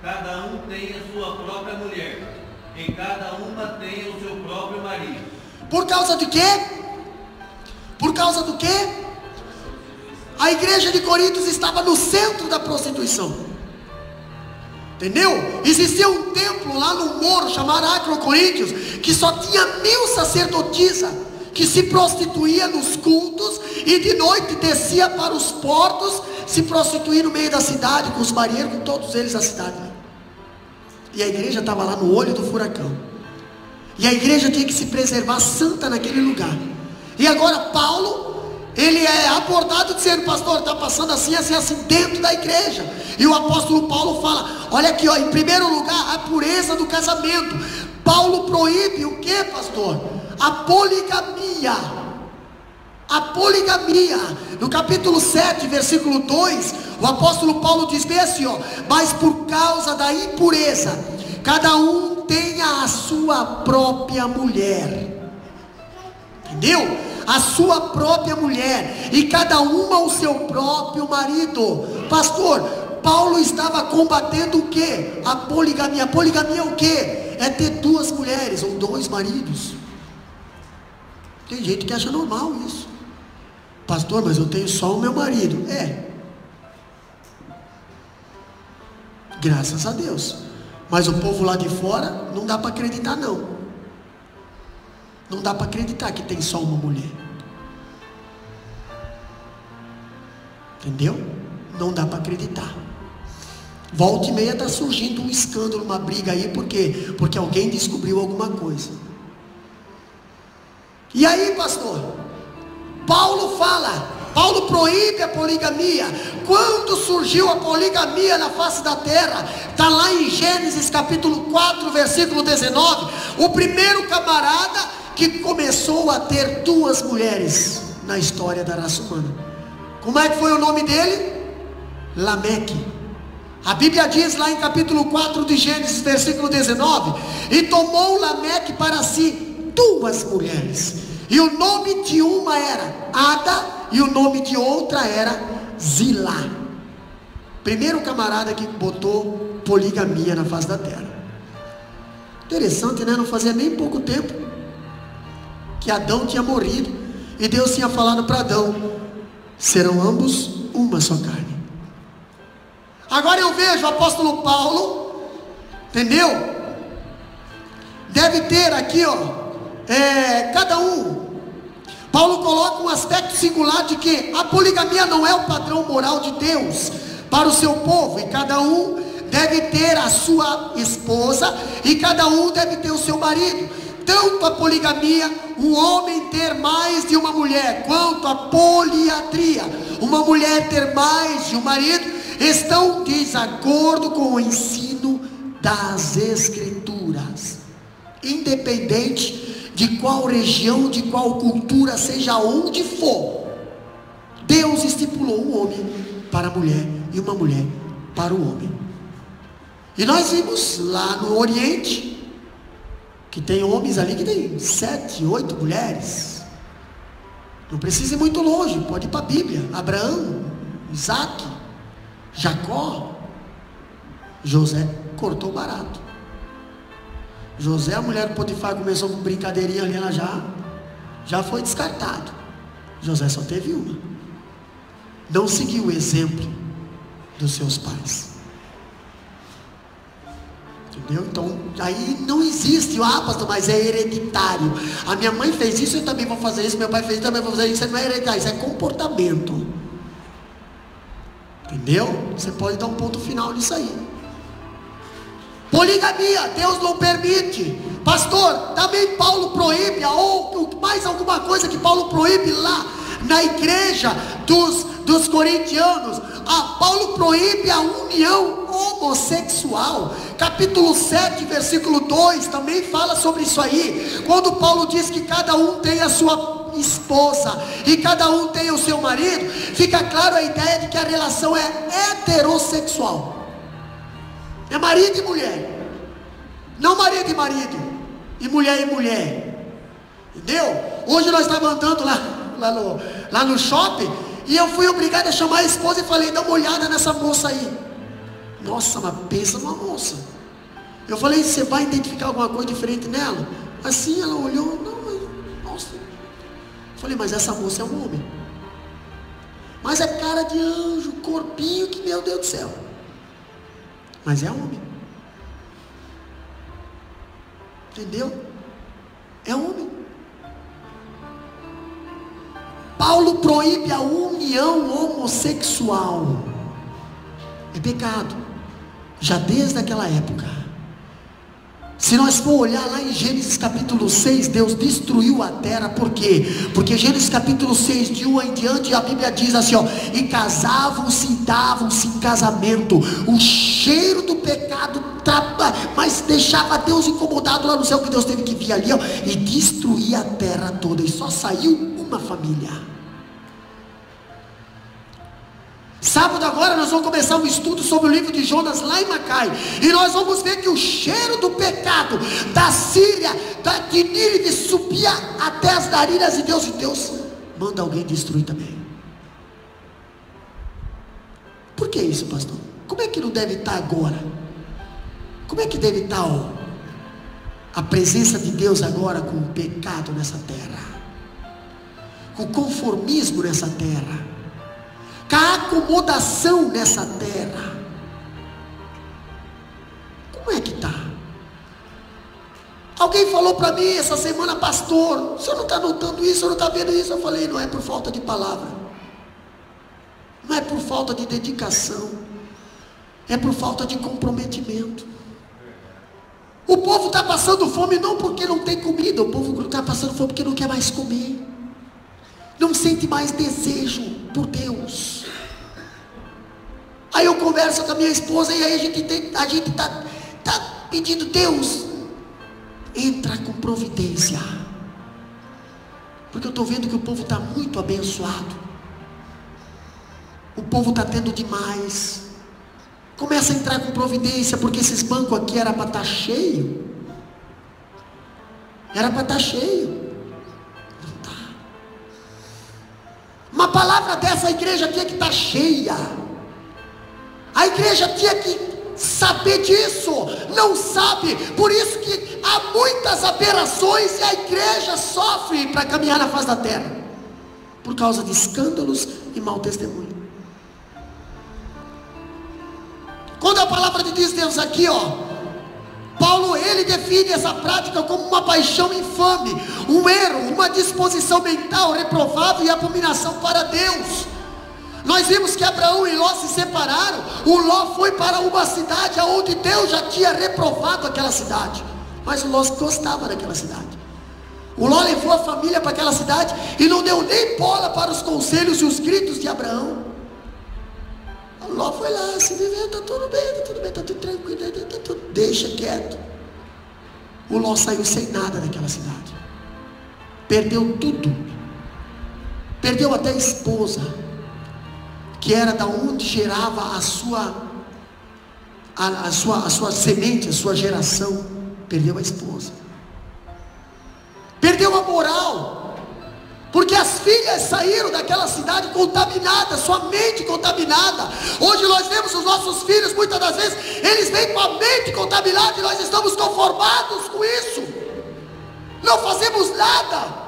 cada um tem a sua própria mulher, e cada uma tem o seu próprio marido. Por causa de quê? Por causa do quê? A igreja de Corinto estava no centro da prostituição, entendeu? Existia um templo lá no morro chamado Acrocoríntios, que só tinha 1000 sacerdotisas, que se prostituía nos cultos e de noite descia para os portos se prostituir no meio da cidade, com os marinheiros, com todos eles da cidade. E a igreja estava lá no olho do furacão, e a igreja tinha que se preservar santa naquele lugar. E agora Paulo, ele é abordado dizendo: pastor, está passando assim, assim, assim dentro da igreja. E o apóstolo Paulo fala: olha aqui, ó, em primeiro lugar, a pureza do casamento. Paulo proíbe o que, pastor? A poligamia. A poligamia. No capítulo 7, versículo 2, o apóstolo Paulo diz bem assim, ó: mas por causa da impureza, cada um tenha a sua própria mulher. Entendeu? A sua própria mulher, e cada uma o seu próprio marido. Pastor, Paulo estava combatendo o que? A poligamia. A poligamia é o que? É ter duas mulheres ou dois maridos. Tem gente que acha normal isso. Pastor, mas eu tenho só o meu marido. Graças a Deus. Mas o povo lá de fora, não dá para acreditar não. Não dá para acreditar que tem só uma mulher. Entendeu? Não dá para acreditar. Volta e meia está surgindo um escândalo, uma briga aí, por quê? Porque alguém descobriu alguma coisa. E aí, pastor, Paulo proíbe a poligamia. Quando surgiu a poligamia na face da terra? Está lá em Gênesis capítulo 4, versículo 19. O primeiro camarada que começou a ter 2 mulheres na história da raça humana. Como é que foi o nome dele? Lameque. A Bíblia diz lá em capítulo 4 de Gênesis, versículo 19: e tomou Lameque para si 2 mulheres, e o nome de uma era Ada, e o nome de outra era Zilá. Primeiro camarada que botou poligamia na face da terra. Interessante, né? Não fazia nem pouco tempo que Adão tinha morrido, e Deus tinha falado para Adão: serão ambos uma só carne. Agora eu vejo o apóstolo Paulo, entendeu? Deve ter aqui, cada um. Paulo coloca um aspecto singular de que a poligamia não é o padrão moral de Deus para o seu povo, e cada um deve ter a sua esposa, e cada um deve ter o seu marido. Tanto a poligamia, um homem ter mais de uma mulher, quanto a poliatria, uma mulher ter mais de um marido, estão em desacordo com o ensino das Escrituras. Independente de qual região, de qual cultura, seja onde for, Deus estipulou um homem para a mulher e uma mulher para o homem. E nós vimos lá no Oriente que tem homens ali que tem 7, 8 mulheres. Não precisa ir muito longe, pode ir para a Bíblia. Abraão, Isaac, Jacó. José cortou barato. José, a mulher do Potifar, começou com brincadeirinha ali, ela já foi descartado. José só teve uma. Não seguiu o exemplo dos seus pais. Entendeu? Então, aí não existe, pastor, mas é hereditário. A minha mãe fez isso, eu também vou fazer isso. Meu pai fez isso, eu também vou fazer isso. Isso não é hereditário, isso é comportamento. Entendeu? Você pode dar um ponto final nisso aí. Poligamia, Deus não permite. Pastor, também Paulo proíbe, ou mais alguma coisa que Paulo proíbe lá na igreja dos corintianos. Paulo proíbe a união homossexual. Capítulo 7, versículo 2 também fala sobre isso aí. Quando Paulo diz que cada um tem a sua esposa e cada um tem o seu marido, fica claro a ideia de que a relação é heterossexual. É marido e mulher, não marido e marido, e mulher, entendeu? Hoje nós estávamos andando lá no shopping, e eu fui obrigado a chamar a esposa e falei: dá uma olhada nessa moça aí. Nossa, mas pensa numa moça. Eu falei: você vai identificar alguma coisa diferente nela? Assim ela olhou: não, mas, nossa. Eu falei: mas essa moça é um homem, mas é cara de anjo, corpinho, que meu Deus do céu, mas é homem. Entendeu? É homem. Paulo proíbe a união homossexual. É pecado, já desde aquela época. Se nós for olhar lá em Gênesis capítulo 6, Deus destruiu a terra. Por quê? Porque Gênesis capítulo 6, de 1 em diante, a Bíblia diz assim, e casavam-se e davam-se em casamento. O cheiro do pecado, mas deixava Deus incomodado lá no céu, que Deus teve que vir ali, e destruir a terra toda, e só saiu uma família. Sábado agora nós vamos começar um estudo sobre o livro de Jonas lá em Macai, e nós vamos ver que o cheiro do pecado da Síria, de Nínive, subia até as narinas de Deus, e Deus manda alguém destruir também. Por que isso, pastor? Como é que não deve estar agora? Como é que deve estar a presença de Deus agora com o pecado nessa terra? com o conformismo nessa terra, com a acomodação nessa terra. Como é que está? Alguém falou para mim essa semana: pastor, o senhor não está notando isso, o senhor não está vendo isso? Eu falei: não é por falta de palavra, não é por falta de dedicação, é por falta de comprometimento. O povo está passando fome não porque não tem comida, o povo está passando fome porque não quer mais comer, não sente mais desejo por Deus. Aí eu converso com a minha esposa e aí a gente está pedindo: Deus, entra com providência, porque eu estou vendo que o povo está muito abençoado, o povo está tendo demais. Começa a entrar com providência, porque esses bancos aqui era para estar cheio, era para estar cheio, não está. Uma palavra dessa, a igreja tinha que estar cheia, a igreja tinha que saber disso, não sabe, por isso que há muitas aberrações e a igreja sofre para caminhar na face da terra, por causa de escândalos e mau testemunho. Quando a palavra de Deus aqui, Paulo, ele define essa prática como uma paixão infame, um erro, uma disposição mental reprovável e abominação para Deus. Nós vimos que Abraão e Ló se separaram. O Ló foi para uma cidade onde Deus já tinha reprovado aquela cidade, mas o Ló gostava daquela cidade. O Ló levou a família para aquela cidade e não deu nem bola para os conselhos e os gritos de Abraão. O Ló foi lá, se viveu, está tudo bem, está tudo tranquilo, tá tudo, deixa quieto. O Ló saiu sem nada daquela cidade, perdeu tudo, perdeu até a esposa, que era da onde gerava a sua semente, a sua geração. Perdeu a esposa, perdeu a moral, porque as filhas saíram daquela cidade contaminadas, sua mente contaminada. Hoje nós vemos os nossos filhos, muitas das vezes, eles vêm com a mente contaminada e nós estamos conformados com isso, não fazemos nada.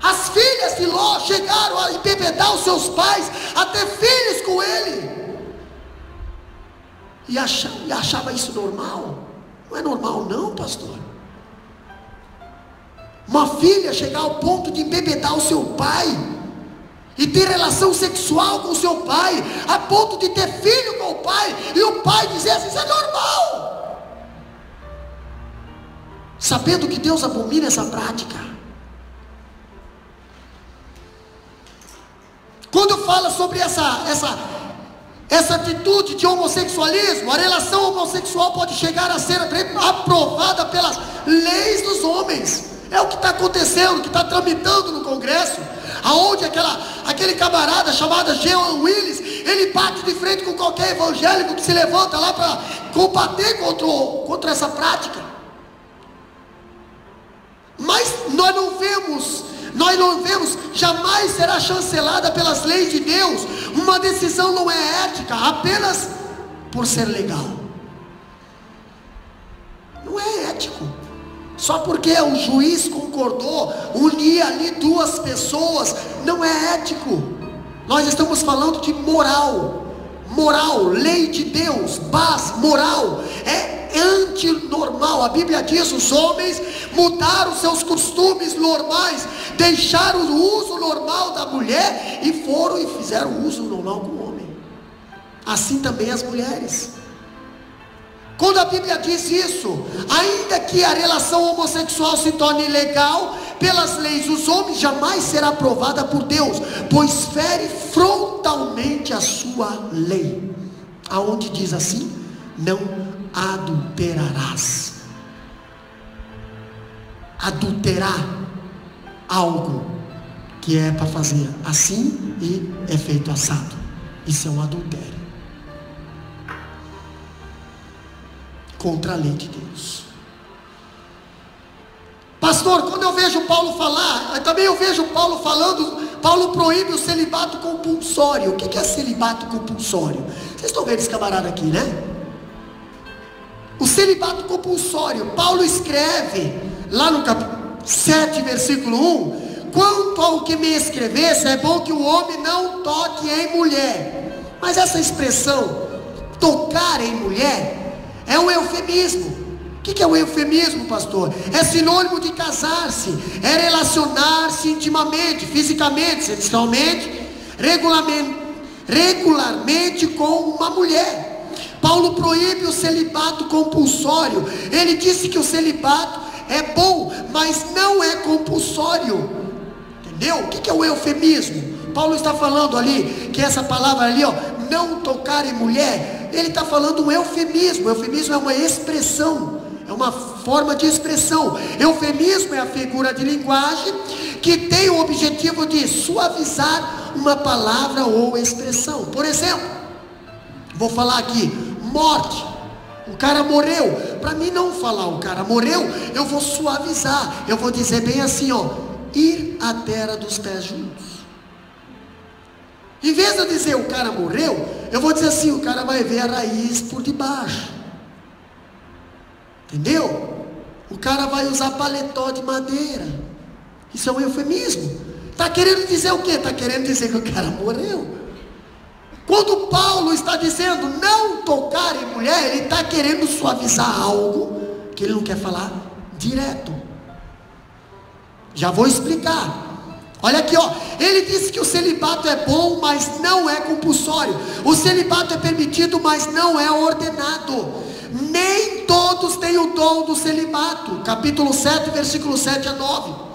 As filhas de Ló chegaram a embebedar os seus pais, a ter filhos com ele, e achava isso normal. Não é normal não, pastor. Uma filha chegar ao ponto de embebedar o seu pai e ter relação sexual com o seu pai, a ponto de ter filho com o pai, e o pai dizer assim: isso é normal, sabendo que Deus abomina essa prática. Quando fala sobre essa atitude de homossexualismo, a relação homossexual pode chegar a ser aprovada pelas leis dos homens. É o que está acontecendo, que está tramitando no Congresso, aonde aquele camarada chamado Jean Willis, ele bate de frente com qualquer evangélico que se levanta lá para combater contra essa prática. Mas nós não vemos, jamais será chancelada pelas leis de Deus. Uma decisão não é ética apenas por ser legal, não é ético. Só porque o juiz concordou, unir ali duas pessoas, não é ético. Nós estamos falando de moral, lei de Deus, base, moral, é antinormal. A Bíblia diz: os homens mudaram seus costumes normais, deixaram o uso normal da mulher e foram e fizeram o uso normal com o homem. Assim também as mulheres. Quando a Bíblia diz isso, ainda que a relação homossexual se torne ilegal pelas leis dos homens, jamais será aprovada por Deus, pois fere frontalmente a sua lei, aonde diz assim: não adulterarás. Adulterar algo que é para fazer assim e é feito assado, isso é um adultério contra a lei de Deus. Pastor, quando eu vejo Paulo falar, também eu vejo Paulo falando, Paulo proíbe o celibato compulsório. O que é celibato compulsório? Vocês estão vendo esse camarada aqui, né? O celibato compulsório, Paulo escreve lá no capítulo 7, versículo 1, quanto ao que me escrevesse, é bom que o homem não toque em mulher. Mas essa expressão, tocar em mulher, é um eufemismo. O que é o eufemismo, pastor? É sinônimo de casar-se, é relacionar-se intimamente, fisicamente, sexualmente, regularmente com uma mulher. Paulo proíbe o celibato compulsório. Ele disse que o celibato é bom, mas não é compulsório. Entendeu? O que é o eufemismo? Paulo está falando ali, que essa palavra ali, ó, não tocar em mulher, ele está falando um eufemismo. O eufemismo é uma expressão, é uma forma de expressão. Eufemismo é a figura de linguagem que tem o objetivo de suavizar uma palavra ou expressão. Por exemplo, vou falar aqui, morte. O cara morreu. Para mim não falar o cara morreu, eu vou suavizar. Eu vou dizer bem assim, ó, ir à terra dos pés juntos. Em vez de eu dizer o cara morreu, eu vou dizer assim, o cara vai ver a raiz por debaixo. Entendeu? O cara vai usar paletó de madeira. Isso é um eufemismo. Está querendo dizer o quê? Está querendo dizer que o cara morreu. Quando Paulo está dizendo não tocar em mulher, ele está querendo suavizar algo que ele não quer falar direto. Já vou explicar. Olha aqui, ó. Ele disse que o celibato é bom, mas não é compulsório. O celibato é permitido, mas não é ordenado. Nem todos têm o dom do celibato. Capítulo 7, versículo 7 a 9.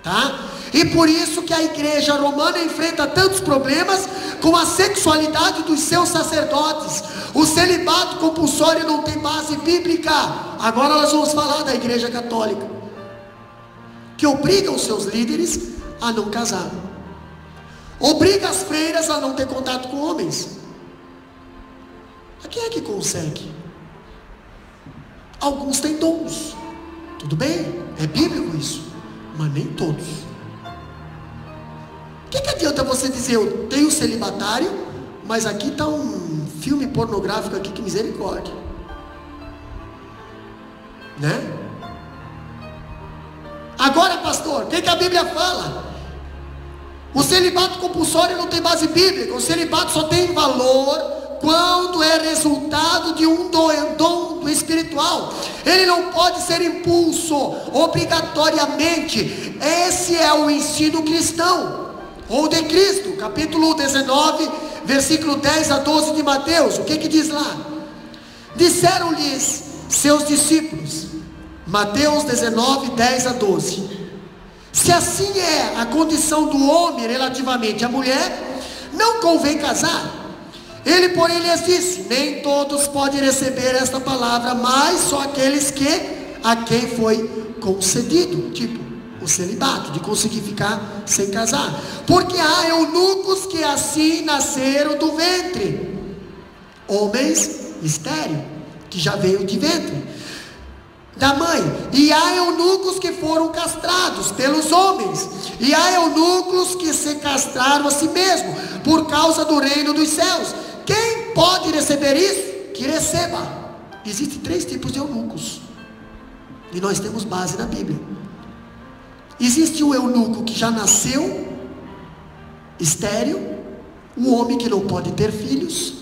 Tá? E por isso que a igreja romana enfrenta tantos problemas com a sexualidade dos seus sacerdotes. O celibato compulsório não tem base bíblica. Agora nós vamos falar da igreja católica, que obriga os seus líderes a não casar, obriga as freiras a não ter contato com homens. A quem é que consegue? Alguns têm dons, tudo bem, é bíblico isso, mas nem todos. O que adianta você dizer, eu tenho celibatário, mas aqui está um filme pornográfico aqui, que misericórdia, né? Agora, pastor, o que a Bíblia fala? O celibato compulsório não tem base bíblica. O celibato só tem valor quando é resultado de um dom espiritual. Ele não pode ser impulso obrigatoriamente. Esse é o ensino cristão, ou de Cristo. Capítulo 19, versículo 10 a 12 de Mateus. O que diz lá? Disseram-lhes seus discípulos, Mateus 19, 10 a 12: se assim é a condição do homem relativamente à mulher, não convém casar. Ele, porém, lhes disse: nem todos podem receber esta palavra, mas só aqueles a quem foi concedido, tipo o celibato, de conseguir ficar sem casar. Porque há eunucos que assim nasceram do ventre, homens estéreis, que já veio de ventre da mãe, e há eunucos que foram castrados pelos homens, e há eunucos que se castraram a si mesmo, por causa do reino dos céus. Quem pode receber isso? Que receba. Existem 3 tipos de eunucos, e nós temos base na Bíblia. Existe o eunuco que já nasceu estéril, o homem que não pode ter filhos,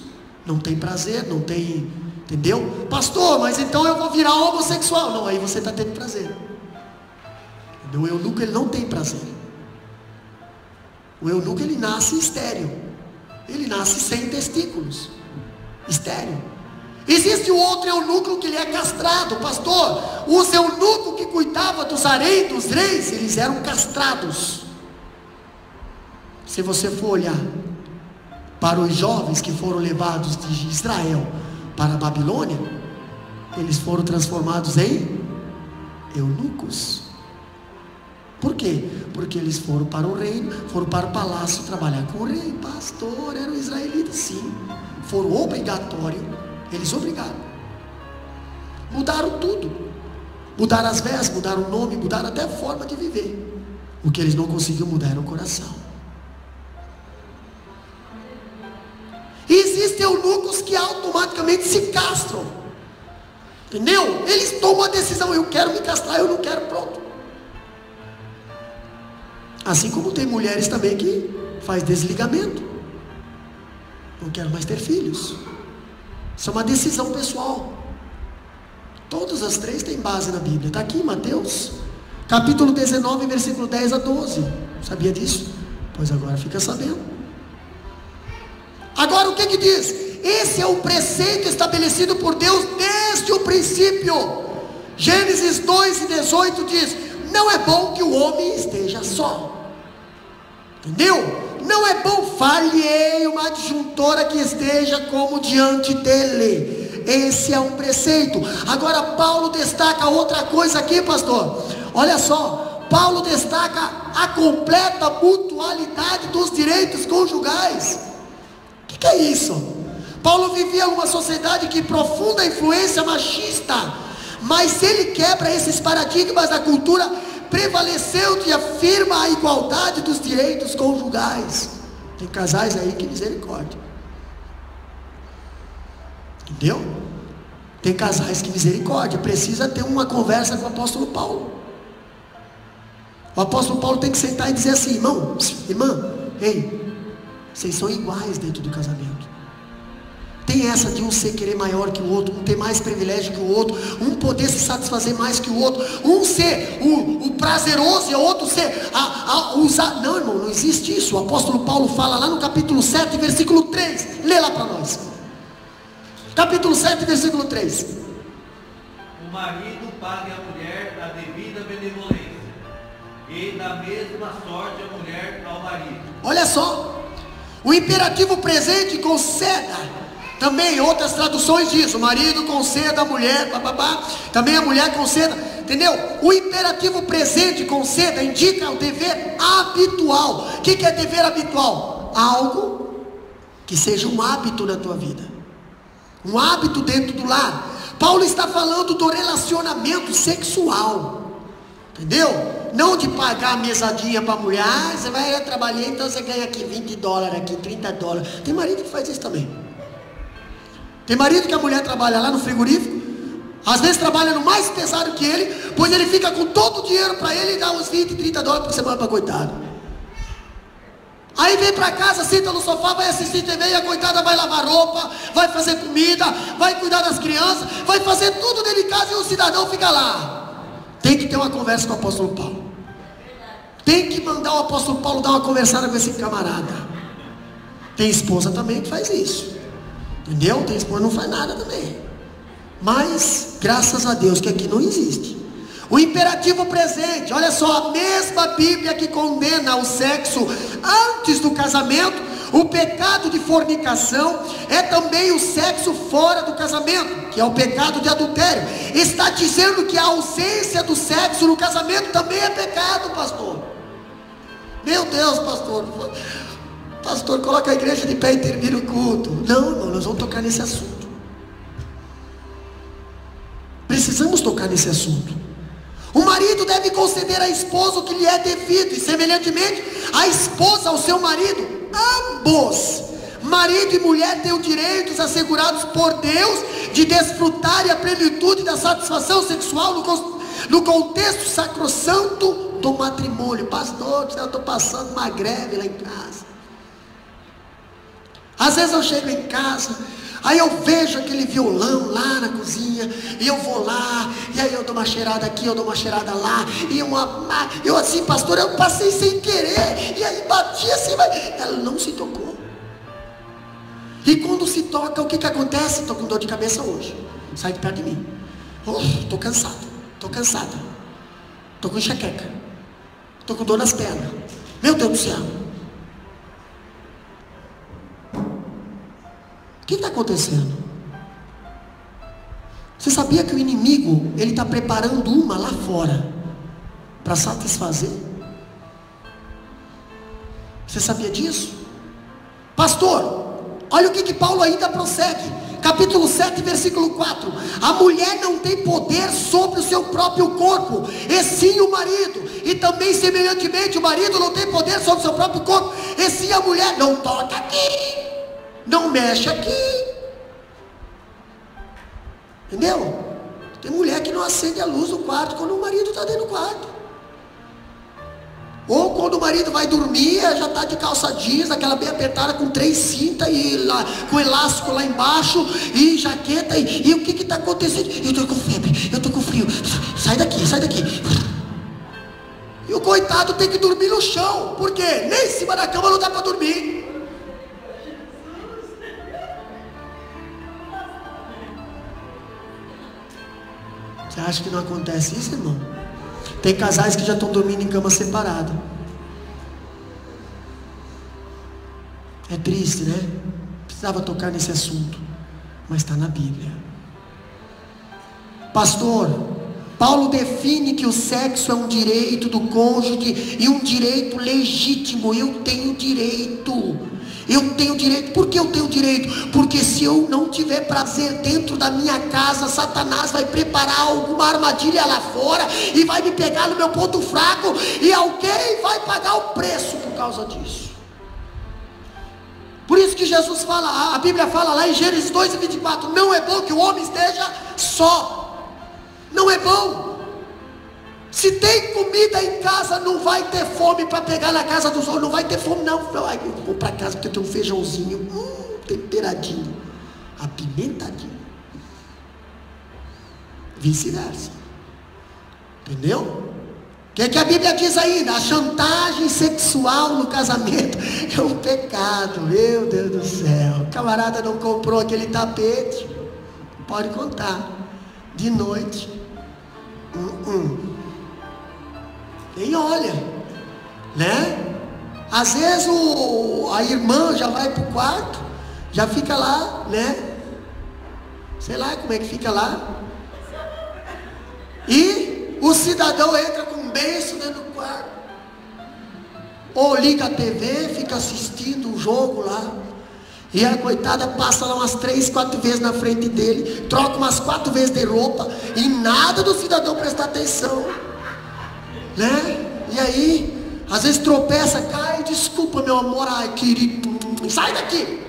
não tem prazer, não tem... Entendeu? Pastor, mas então eu vou virar homossexual. Não, aí você está tendo prazer. O eunuco, ele não tem prazer. O eunuco, ele nasce estéril. Ele nasce sem testículos, estéril. Existe o outro eunuco que ele é castrado. Pastor, os eunucos que cuidavam dos haréns dos reis, eles eram castrados. Se você for olhar para os jovens que foram levados de Israel para a Babilônia, eles foram transformados em eunucos. Por quê? Porque eles foram para o reino, foram para o palácio trabalhar com o rei. Pastor, eram israelitas, sim. Foram obrigatórios, eles obrigaram. Mudaram tudo. Mudaram as vestes, mudaram o nome, mudaram até a forma de viver. O que eles não conseguiram mudar era o coração. E existem eunucos que automaticamente se castram. Entendeu? Eles tomam a decisão: eu quero me castrar, eu não quero, pronto. Assim como tem mulheres também que faz desligamento, não quero mais ter filhos. Isso é uma decisão pessoal. Todas as três têm base na Bíblia. Está aqui em Mateus capítulo 19, versículo 10 a 12. Sabia disso? Pois agora fica sabendo. Agora o que diz? Esse é o preceito estabelecido por Deus desde o princípio. Gênesis 2 e 18 diz: não é bom que o homem esteja só. Entendeu? Não é bom, falhei uma adjuntora que esteja como diante dele. Esse é um preceito. Agora Paulo destaca outra coisa aqui, pastor. Olha só, Paulo destaca a completa mutualidade dos direitos conjugais. O que é isso? Paulo vivia numa sociedade que profunda influência machista, mas ele quebra esses paradigmas da cultura, prevaleceu e afirma a igualdade dos direitos conjugais. Tem casais aí que misericórdia. Entendeu? Tem casais que misericórdia. Precisa ter uma conversa com o apóstolo Paulo. O apóstolo Paulo tem que sentar e dizer assim: irmão, irmã, ei, vocês são iguais dentro do casamento. Tem essa de um ser querer maior que o outro, um ter mais privilégio que o outro, um poder se satisfazer mais que o outro, um ser o prazeroso e o outro ser usar. Não, irmão, não existe isso. O apóstolo Paulo fala lá no capítulo 7, versículo 3. Lê lá para nós. Capítulo 7, versículo 3. O marido pague à mulher a devida benevolência, e da mesma sorte a mulher ao marido. Olha só, o imperativo presente conceda. Também outras traduções diz: o marido conceda à mulher, bababá. Também a mulher conceda, entendeu? O imperativo presente conceda indica o dever habitual. O que é dever habitual? Algo que seja um hábito na tua vida, um hábito dentro do lar. Paulo está falando do relacionamento sexual, entendeu? Não de pagar a mesadinha para a mulher. Você vai trabalhar, então você ganha aqui $20, aqui $30. Tem marido que faz isso também. Tem marido que a mulher trabalha lá no frigorífico, às vezes trabalha no mais pesado que ele, pois ele fica com todo o dinheiro para ele e dá uns $20, $30 por semana para coitado. Aí vem para casa, senta no sofá, vai assistir TV e a coitada vai lavar roupa, vai fazer comida, vai cuidar das crianças, vai fazer tudo dentro de casa e o cidadão fica lá. Tem que ter uma conversa com o apóstolo Paulo. Tem que mandar o apóstolo Paulo dar uma conversada com esse camarada. Tem esposa também que faz isso. Entendeu? Tem esposa que não faz nada também. Mas, graças a Deus que aqui não existe. O imperativo presente, olha só, a mesma Bíblia que condena o sexo antes do casamento, o pecado de fornicação, é também o sexo fora do casamento, que é o pecado de adultério. Está dizendo que a ausência do sexo no casamento também é pecado, pastor. Meu Deus, pastor. Pastor, coloca a igreja de pé e termina o culto. Não, irmão, nós vamos tocar nesse assunto. Precisamos tocar nesse assunto. O marido deve conceder à esposa o que lhe é devido, e semelhantemente a esposa ao seu marido. Ambos, marido e mulher, têm os direitos assegurados por Deus de desfrutar a plenitude da satisfação sexual no contexto sacrossanto do matrimônio. Pastor, eu estou passando uma greve lá em casa. Às vezes eu chego em casa, aí eu vejo aquele violão lá na cozinha, e eu vou lá, e aí eu dou uma cheirada aqui, eu dou uma cheirada lá, e eu assim, pastor, eu passei sem querer, e aí bati assim, mas ela não se tocou. E quando se toca, o que acontece? Estou com dor de cabeça hoje, sai de perto de mim. Estou cansada, estou com enxaqueca, estou com dor nas pernas, meu Deus do céu. O que está acontecendo? Você sabia que o inimigo, ele está preparando uma lá fora para satisfazer? Você sabia disso? Pastor, olha o que Paulo ainda prossegue. Capítulo 7, versículo 4. A mulher não tem poder sobre o seu próprio corpo, e sim o marido. E também semelhantemente o marido não tem poder sobre o seu próprio corpo, e sim a mulher. Não toca aqui, não mexe aqui. Entendeu? Tem mulher que não acende a luz do quarto quando o marido está dentro do quarto. Ou quando o marido vai dormir, já está de calça jeans, aquela bem apertada com 3 cintas e lá, com elástico lá embaixo e jaqueta. E o que está acontecendo? Eu estou com febre, eu estou com frio. Sai daqui, sai daqui. E o coitado tem que dormir no chão, porque nem em cima da cama não dá para dormir. Você acha que não acontece isso, irmão? Tem casais que já estão dormindo em cama separada. É triste, né? Precisava tocar nesse assunto, mas está na Bíblia. Pastor, Paulo define que o sexo é um direito do cônjuge e um direito legítimo. Eu tenho direito. Eu tenho direito. Por que eu tenho direito? Porque se eu não tiver prazer dentro da minha casa, Satanás vai preparar alguma armadilha lá fora e vai me pegar no meu ponto fraco, e alguém vai pagar o preço por causa disso. Por isso que Jesus fala, a Bíblia fala lá em Gênesis 2:24, não é bom que o homem esteja só. Não é bom. Se tem comida em casa, não vai ter fome para pegar na casa dos outros. Não vai ter fome não. Ai, eu vou para casa porque tem um feijãozinho temperadinho, apimentadinho. Vice-versa. Entendeu? O que a Bíblia diz ainda? A chantagem sexual no casamento é um pecado. Meu Deus do céu. O camarada não comprou aquele tapete, pode contar, de noite. Nem olha, né? Às vezes a irmã já vai para o quarto, já fica lá, né? Sei lá como é que fica lá. E o cidadão entra com um beiço dentro do quarto. Ou liga a TV, fica assistindo o jogo lá. E a coitada passa lá umas 3, 4 vezes na frente dele, troca umas 4 vezes de roupa, e nada do cidadão prestar atenção. Né? E aí, às vezes tropeça, cai, desculpa meu amor, ai querido, sai daqui.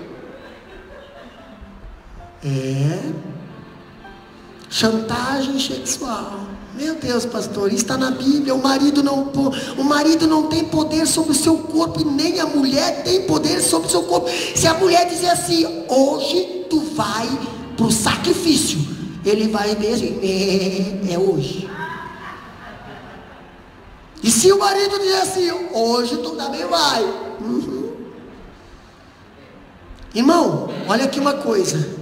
Chantagem sexual. Meu Deus, pastor, isso está na Bíblia. O marido não tem poder sobre o seu corpo, e nem a mulher tem poder sobre o seu corpo. Se a mulher dizer assim, hoje tu vai para o sacrifício, ele vai mesmo, é hoje. E se o marido dizer assim, hoje tu também vai. Irmão, olha aqui uma coisa.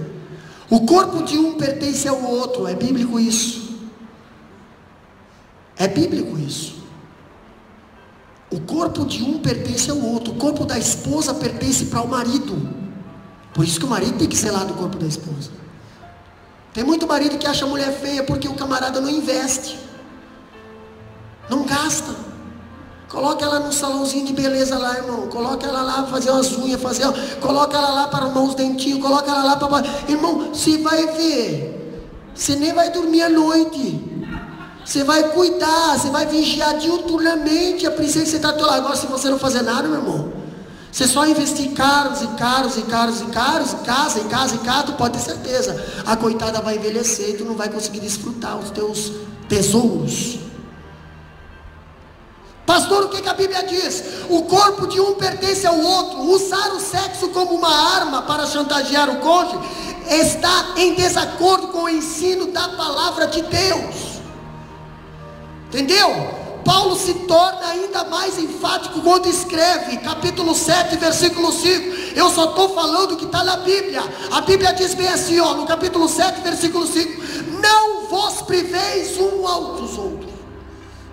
O corpo de um pertence ao outro. É bíblico isso. É bíblico isso. O corpo de um pertence ao outro. O corpo da esposa pertence para o marido. Por isso que o marido tem que ser lá do corpo da esposa. Tem muito marido que acha a mulher feia porque o camarada não investe, não gasta. Coloca ela no salãozinho de beleza lá, irmão. Coloca ela lá para fazer umas unhas, coloca ela lá para arrumar os dentinhos, coloca ela lá para... Irmão, você vai ver, você nem vai dormir à noite. Você vai cuidar, você vai vigiar diuturnamente a princesa que você tratou lá. Agora, se você não fazer nada, meu irmão, você só investir caros, casa, tu pode ter certeza, a coitada vai envelhecer e tu não vai conseguir desfrutar os teus tesouros. Pastor, o que a Bíblia diz? O corpo de um pertence ao outro. Usar o sexo como uma arma para chantagear o cônjuge está em desacordo com o ensino da palavra de Deus. Entendeu? Paulo se torna ainda mais enfático quando escreve, capítulo 7, versículo 5. Eu só estou falando o que está na Bíblia. A Bíblia diz bem assim, ó, no capítulo 7, versículo 5: não vos priveis um aos outros.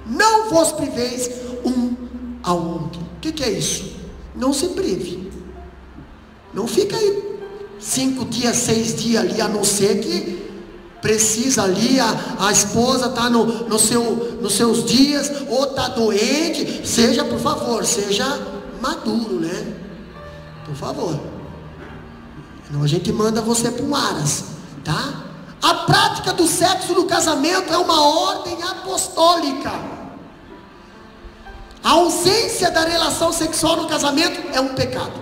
Não vos priveis um ao outro. O que é isso? Não se prive. Não fica aí 5 dias, 6 dias ali, a não ser que precisa ali, a esposa está nos seus dias, ou está doente. Seja, por favor, seja maduro, né? Por favor. Senão a gente manda você para um aras, tá? A prática do sexo no casamento é uma ordem apostólica. A ausência da relação sexual no casamento é um pecado.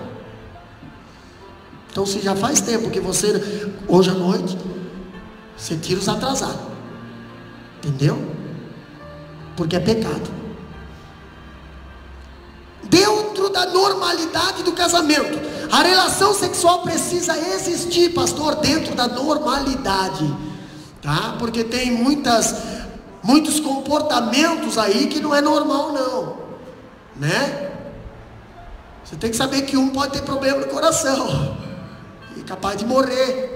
Então, se já faz tempo que você, hoje à noite, você tira os atrasados, entendeu? Porque é pecado. dentro da normalidade do casamento. A relação sexual precisa existir, pastor, dentro da normalidade, tá? Porque tem muitos comportamentos aí que não é normal não, né? Você tem que saber que um pode ter problema no coração e capaz de morrer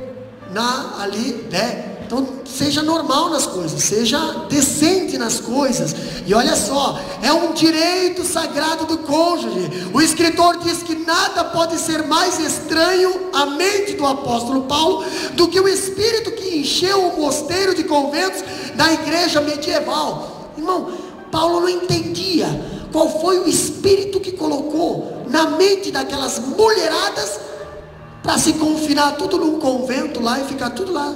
ali, né? Então seja normal nas coisas, seja decente nas coisas. E olha só, é um direito sagrado do cônjuge. O escritor diz que nada pode ser mais estranho à mente do apóstolo Paulo do que o espírito que encheu o mosteiro de conventos da igreja medieval. Irmão, Paulo não entendia qual foi o espírito que colocou na mente daquelas mulheradas para se confinar tudo num convento lá e ficar tudo lá,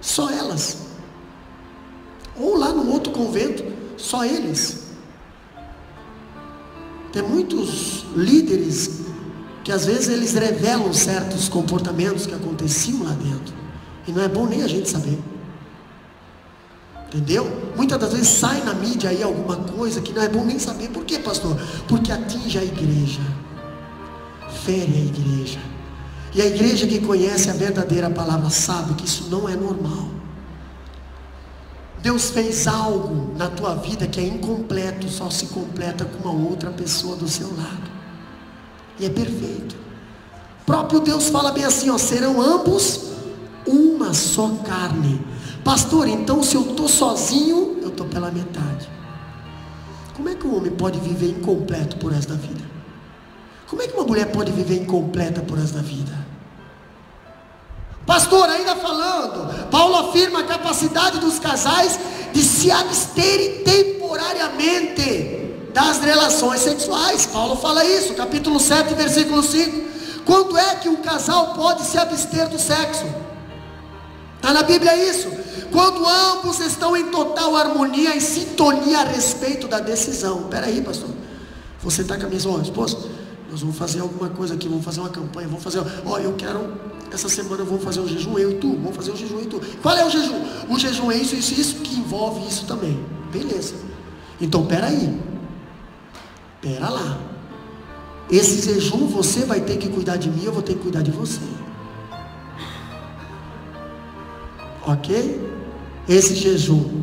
só elas, ou lá num outro convento, só eles. Tem muitos líderes que às vezes eles revelam certos comportamentos que aconteciam lá dentro, e não é bom nem a gente saber, entendeu? Muitas das vezes sai na mídia aí alguma coisa que não é bom nem saber. Por quê, pastor? Porque atinge a igreja, fere a igreja. E a igreja que conhece a verdadeira palavra sabe que isso não é normal. Deus fez algo na tua vida que é incompleto, só se completa com uma outra pessoa do seu lado. E é perfeito. O próprio Deus fala bem assim, ó, serão ambos uma só carne. Pastor, então se eu estou sozinho, eu estou pela metade. Como é que um homem pode viver incompleto por resto da vida? Como é que uma mulher pode viver incompleta por resto da vida? Pastor, ainda falando, Paulo afirma a capacidade dos casais de se absterem temporariamente das relações sexuais. Paulo fala isso, capítulo 7, versículo 5. Quando é que um casal pode se abster do sexo? Está na Bíblia isso. Quando ambos estão em total harmonia, em sintonia a respeito da decisão. Peraí, pastor, você está com a minha esposa? Nós vamos fazer alguma coisa aqui, vamos fazer uma campanha, vamos fazer, eu quero, essa semana vamos fazer um jejum, eu e tu, vamos fazer um jejum e tu. Qual é o jejum? O jejum é isso que envolve isso também. Beleza. Então, pera lá. Esse jejum você vai ter que cuidar de mim, eu vou ter que cuidar de você. Ok? Esse jejum,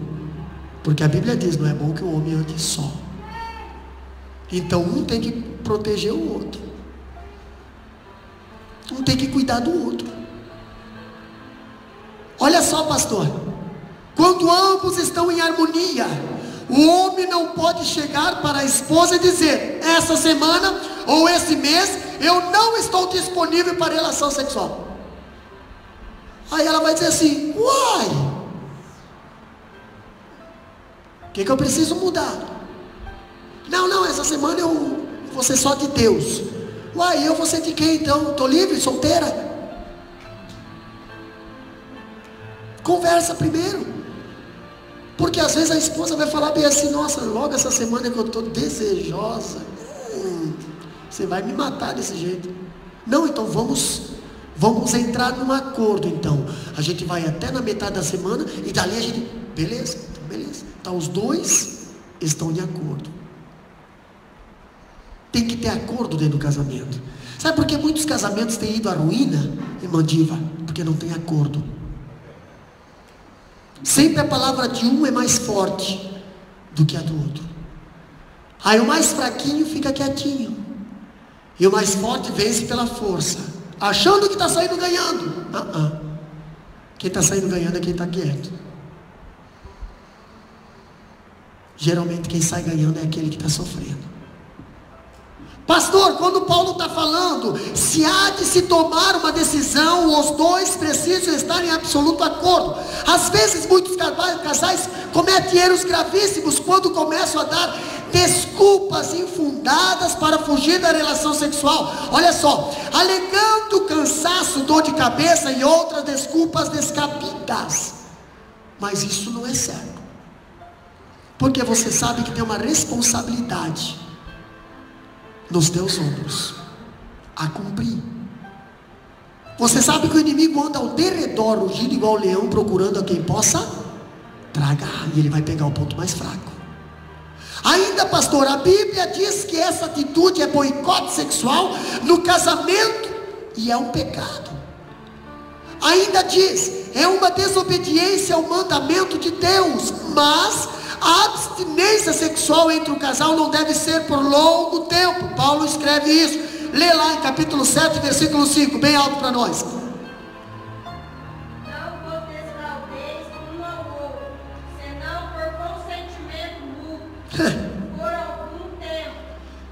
porque a Bíblia diz, não é bom que o homem ande só. Então um tem que proteger o outro, um tem que cuidar do outro. Olha só, pastor, quando ambos estão em harmonia, o homem não pode chegar para a esposa e dizer, essa semana ou esse mês eu não estou disponível para relação sexual. Aí ela vai dizer assim, uai, o que eu preciso mudar? Não, essa semana eu vou ser só de Deus. Uai, eu vou ser de quem então? Estou livre, solteira? Conversa primeiro. Porque às vezes a esposa vai falar bem assim, nossa, logo essa semana que eu estou desejosa, você vai me matar desse jeito. Não, então vamos entrar num acordo então. A gente vai até na metade da semana e dali a gente, beleza. Então os dois estão de acordo. Tem que ter acordo dentro do casamento. Sabe por que muitos casamentos têm ido à ruína, irmã Diva? Porque não tem acordo. Sempre a palavra de um é mais forte do que a do outro. Aí o mais fraquinho fica quietinho, e o mais forte vence pela força, achando que está saindo ganhando. Quem está saindo ganhando é quem está quieto. Geralmente quem sai ganhando é aquele que está sofrendo. Pastor, quando Paulo está falando, se há de se tomar uma decisão, os dois precisam estar em absoluto acordo. Às vezes muitos casais cometem erros gravíssimos quando começam a dar desculpas infundadas para fugir da relação sexual. Olha só, alegando cansaço, dor de cabeça e outras desculpas descabidas. Mas isso não é certo, porque você sabe que tem uma responsabilidade nos teus ombros a cumprir. Você sabe que o inimigo anda ao derredor, rugindo igual leão, procurando a quem possa tragar, e ele vai pegar o ponto mais fraco. Ainda, pastor, a Bíblia diz que essa atitude é boicote sexual no casamento e é um pecado. Ainda diz, é uma desobediência ao mandamento de Deus, mas a abstinência sexual entre o casal não deve ser por longo tempo. Paulo escreve isso. Lê lá em capítulo 7, versículo 5, bem alto para nós. Por algum tempo,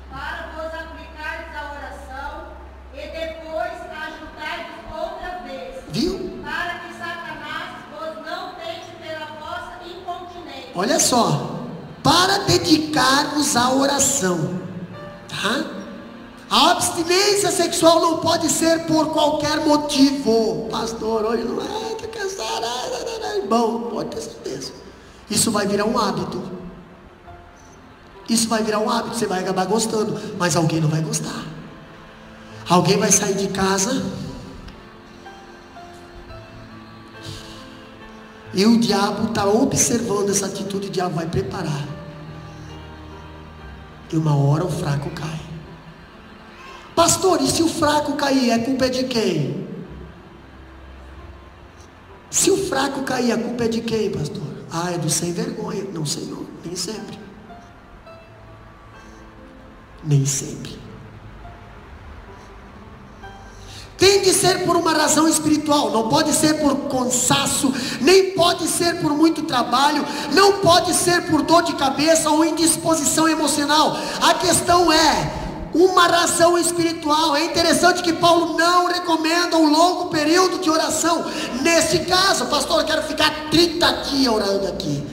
para vos aplicardes à oração, e depois ajudai-vos outra vez. Viu? Para que Satanás vos não tente pela vossa incontinência. Olha só, para dedicar-nos à oração, tá? A abstinência sexual não pode ser por qualquer motivo. Pastor, hoje não é, estou cansado. Bom, pode ter certeza. Isso vai virar um hábito. Isso vai virar um hábito, você vai acabar gostando, mas alguém não vai gostar. Alguém vai sair de casa e o diabo está observando essa atitude, o diabo vai preparar. E uma hora o fraco cai. Pastor, e se o fraco cair, a culpa é de quem? Se o fraco cair, a culpa é de quem, pastor? Ah, é do sem vergonha. Não, Senhor, nem sempre. Nem sempre. Tem de ser por uma razão espiritual, não pode ser por cansaço, nem pode ser por muito trabalho, não pode ser por dor de cabeça ou indisposição emocional. A questão é uma razão espiritual. É interessante que Paulo não recomenda um longo período de oração. Nesse caso, pastor, eu quero ficar 30 dias orando aqui.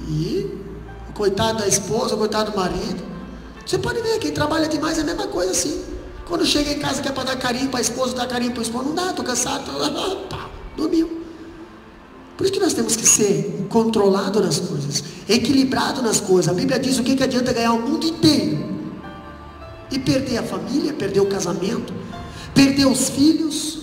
E o coitado da esposa, o coitado do marido. Você pode ver, quem trabalha demais é a mesma coisa assim. Quando chega em casa, quer para dar carinho para a esposa, dar carinho para o esposo, não dá, estou cansado, dormiu. Por isso que nós temos que ser controlado nas coisas, equilibrado nas coisas. A Bíblia diz: o que adianta ganhar o mundo inteiro e perder a família, perder o casamento, perder os filhos,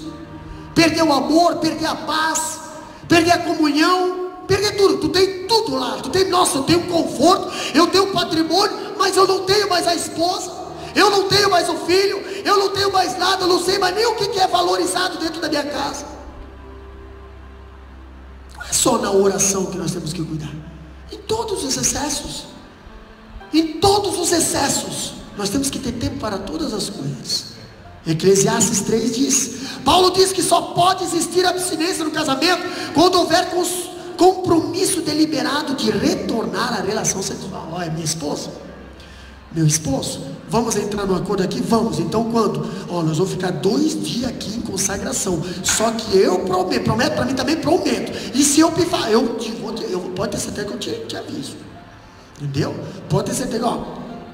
perder o amor, perder a paz, perder a comunhão, perder tudo. Tu tem tudo lá, tu tem, nossa, eu tenho conforto, eu tenho patrimônio, mas eu não tenho mais a esposa, eu não tenho mais o filho, eu não tenho mais nada, eu não sei mais nem o que é valorizado dentro da minha casa. Não é só na oração que nós temos que cuidar, em todos os excessos, nós temos que ter tempo para todas as coisas. Eclesiastes 3 diz, Paulo diz que só pode existir abstinência no casamento quando houver compromisso deliberado de retornar à relação sexual. Olha, minha esposa, meu esposo, vamos entrar no acordo aqui? Vamos. Então quando? Nós vamos ficar 2 dias aqui em consagração. Só que eu prometo para mim também, prometo. E se eu pifar, eu pode ter certeza que eu te aviso. Entendeu? Pode ter certeza,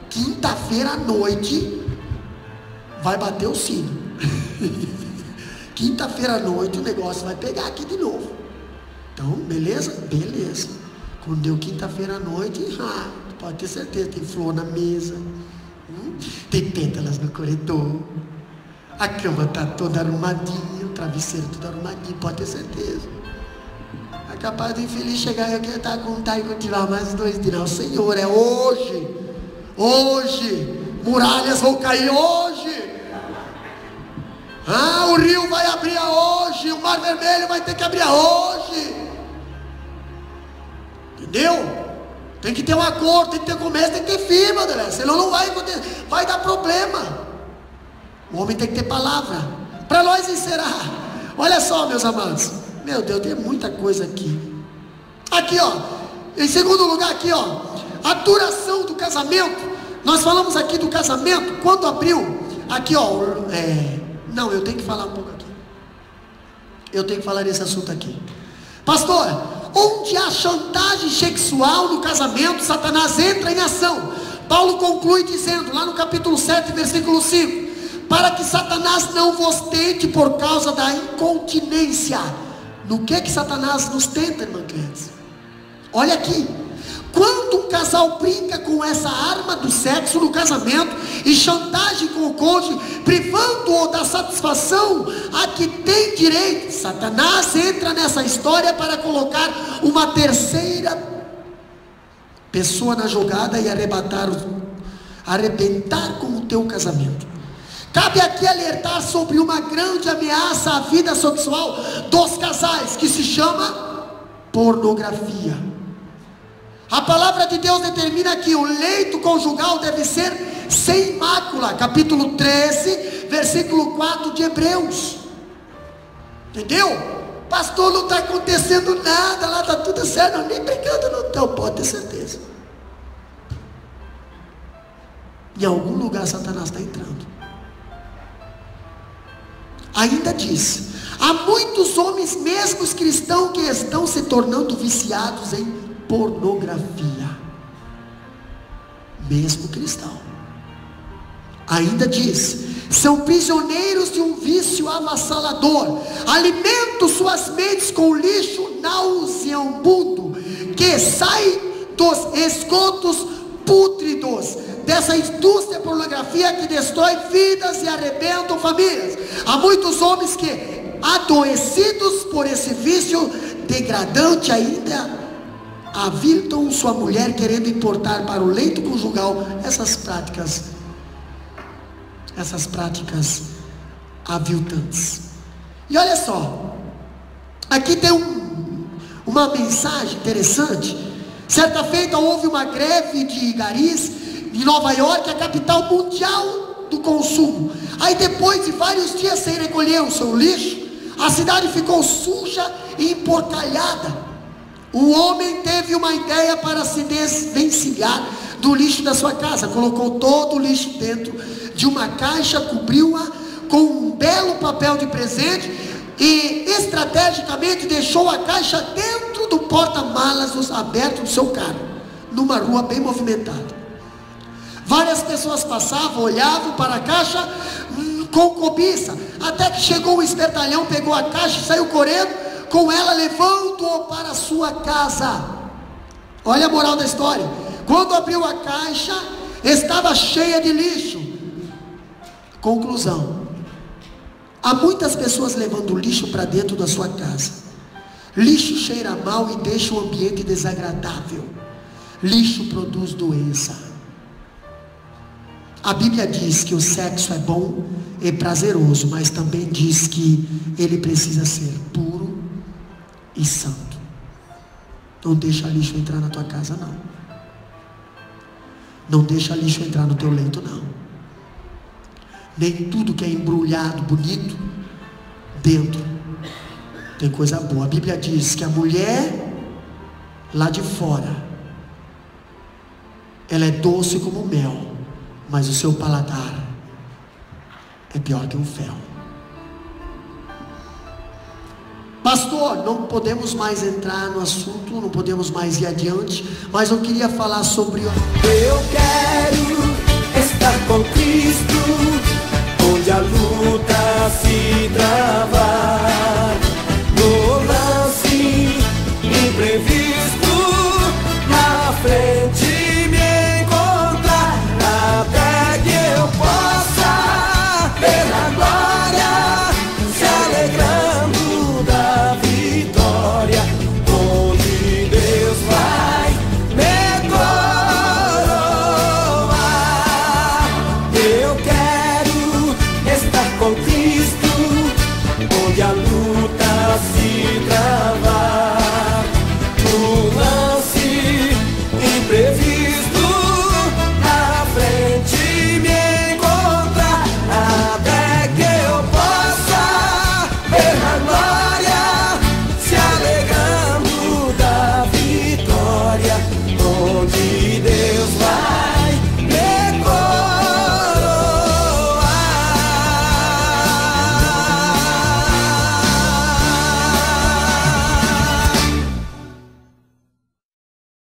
quinta-feira à noite vai bater o sino. Quinta-feira à noite o negócio vai pegar aqui de novo. Então, beleza? Beleza. Quando deu quinta-feira à noite, pode ter certeza, tem flor na mesa, tem pétalas no corredor, a cama está toda arrumadinha, o travesseiro todo arrumadinho, pode ter certeza. É capaz do infeliz chegar e eu quero estar com vontade de continuar mais 2 dias. Não, Senhor, é hoje, muralhas vão cair hoje. O rio vai abrir hoje, o mar vermelho vai ter que abrir hoje. Entendeu? Tem que ter um acordo, tem que ter começo, tem que ter firma, André. Senão não vai acontecer, vai dar problema. O homem tem que ter palavra. Para nós encerrar, olha só, meus amados. Meu Deus, tem muita coisa aqui. Aqui, em segundo lugar, aqui, a duração do casamento. Nós falamos aqui do casamento, quando abriu, aqui, não, eu tenho que falar um pouco aqui. Eu tenho que falar desse assunto aqui. Pastor, onde há chantagem sexual no casamento, Satanás entra em ação. Paulo conclui dizendo, lá no capítulo 7, versículo 5, para que Satanás não vos tente por causa da incontinência. No que Satanás nos tenta, irmã Cleides? Olha aqui, quando um casal brinca com essa arma do sexo no casamento e chantagem com o cônjuge, privando-o da satisfação a que tem direito, Satanás entra nessa história para colocar uma terceira pessoa na jogada e arrebentar com o teu casamento. Cabe aqui alertar sobre uma grande ameaça à vida sexual dos casais, que se chama pornografia. A palavra de Deus determina que o leito conjugal deve ser sem mácula, capítulo 13, versículo 4 de Hebreus. Entendeu? Pastor, não está acontecendo nada, lá está tudo certo, não, nem brincando não está, pode ter certeza. Em algum lugar Satanás está entrando. Ainda diz: há muitos homens, mesmo cristãos, que estão se tornando viciados em pornografia. Mesmo cristão. Ainda diz: são prisioneiros de um vício avassalador, alimentam suas mentes com lixo nauseabundo, que sai dos esgotos pútridos dessa indústria da pornografia, que destrói vidas e arrebentam famílias. Há muitos homens que, adoecidos por esse vício degradante, ainda aviltam sua mulher, querendo importar para o leito conjugal essas práticas aviltantes. E olha só, aqui tem uma mensagem interessante. Certa feita houve uma greve de garis em Nova York, a capital mundial do consumo. Aí depois de vários dias sem recolher o seu lixo, a cidade ficou suja e emporcalhada. O homem teve uma ideia para se desvencilhar do lixo da sua casa. Colocou todo o lixo dentro de uma caixa, cobriu-a com um belo papel de presente e estrategicamente deixou a caixa dentro do porta-malas aberto do seu carro, numa rua bem movimentada. Várias pessoas passavam, olhavam para a caixa com cobiça, até que chegou um espertalhão, pegou a caixa e saiu correndo com ela, levando-o para a sua casa. Olha a moral da história: quando abriu a caixa, estava cheia de lixo. Conclusão: há muitas pessoas levando lixo para dentro da sua casa. Lixo cheira mal e deixa o ambiente desagradável. Lixo produz doença. A Bíblia diz que o sexo é bom e prazeroso, mas também diz que ele precisa ser puro e santo. Não deixa lixo entrar na tua casa, não. Não deixa lixo entrar no teu leito, não. Nem tudo que é embrulhado, bonito, dentro tem coisa boa. A Bíblia diz que a mulher lá de fora, ela é doce como mel, mas o seu paladar é pior que um fel. Pastor, não podemos mais entrar no assunto, não podemos mais ir adiante, mas eu queria falar sobre... Eu quero estar com Cristo, onde a luta se trava.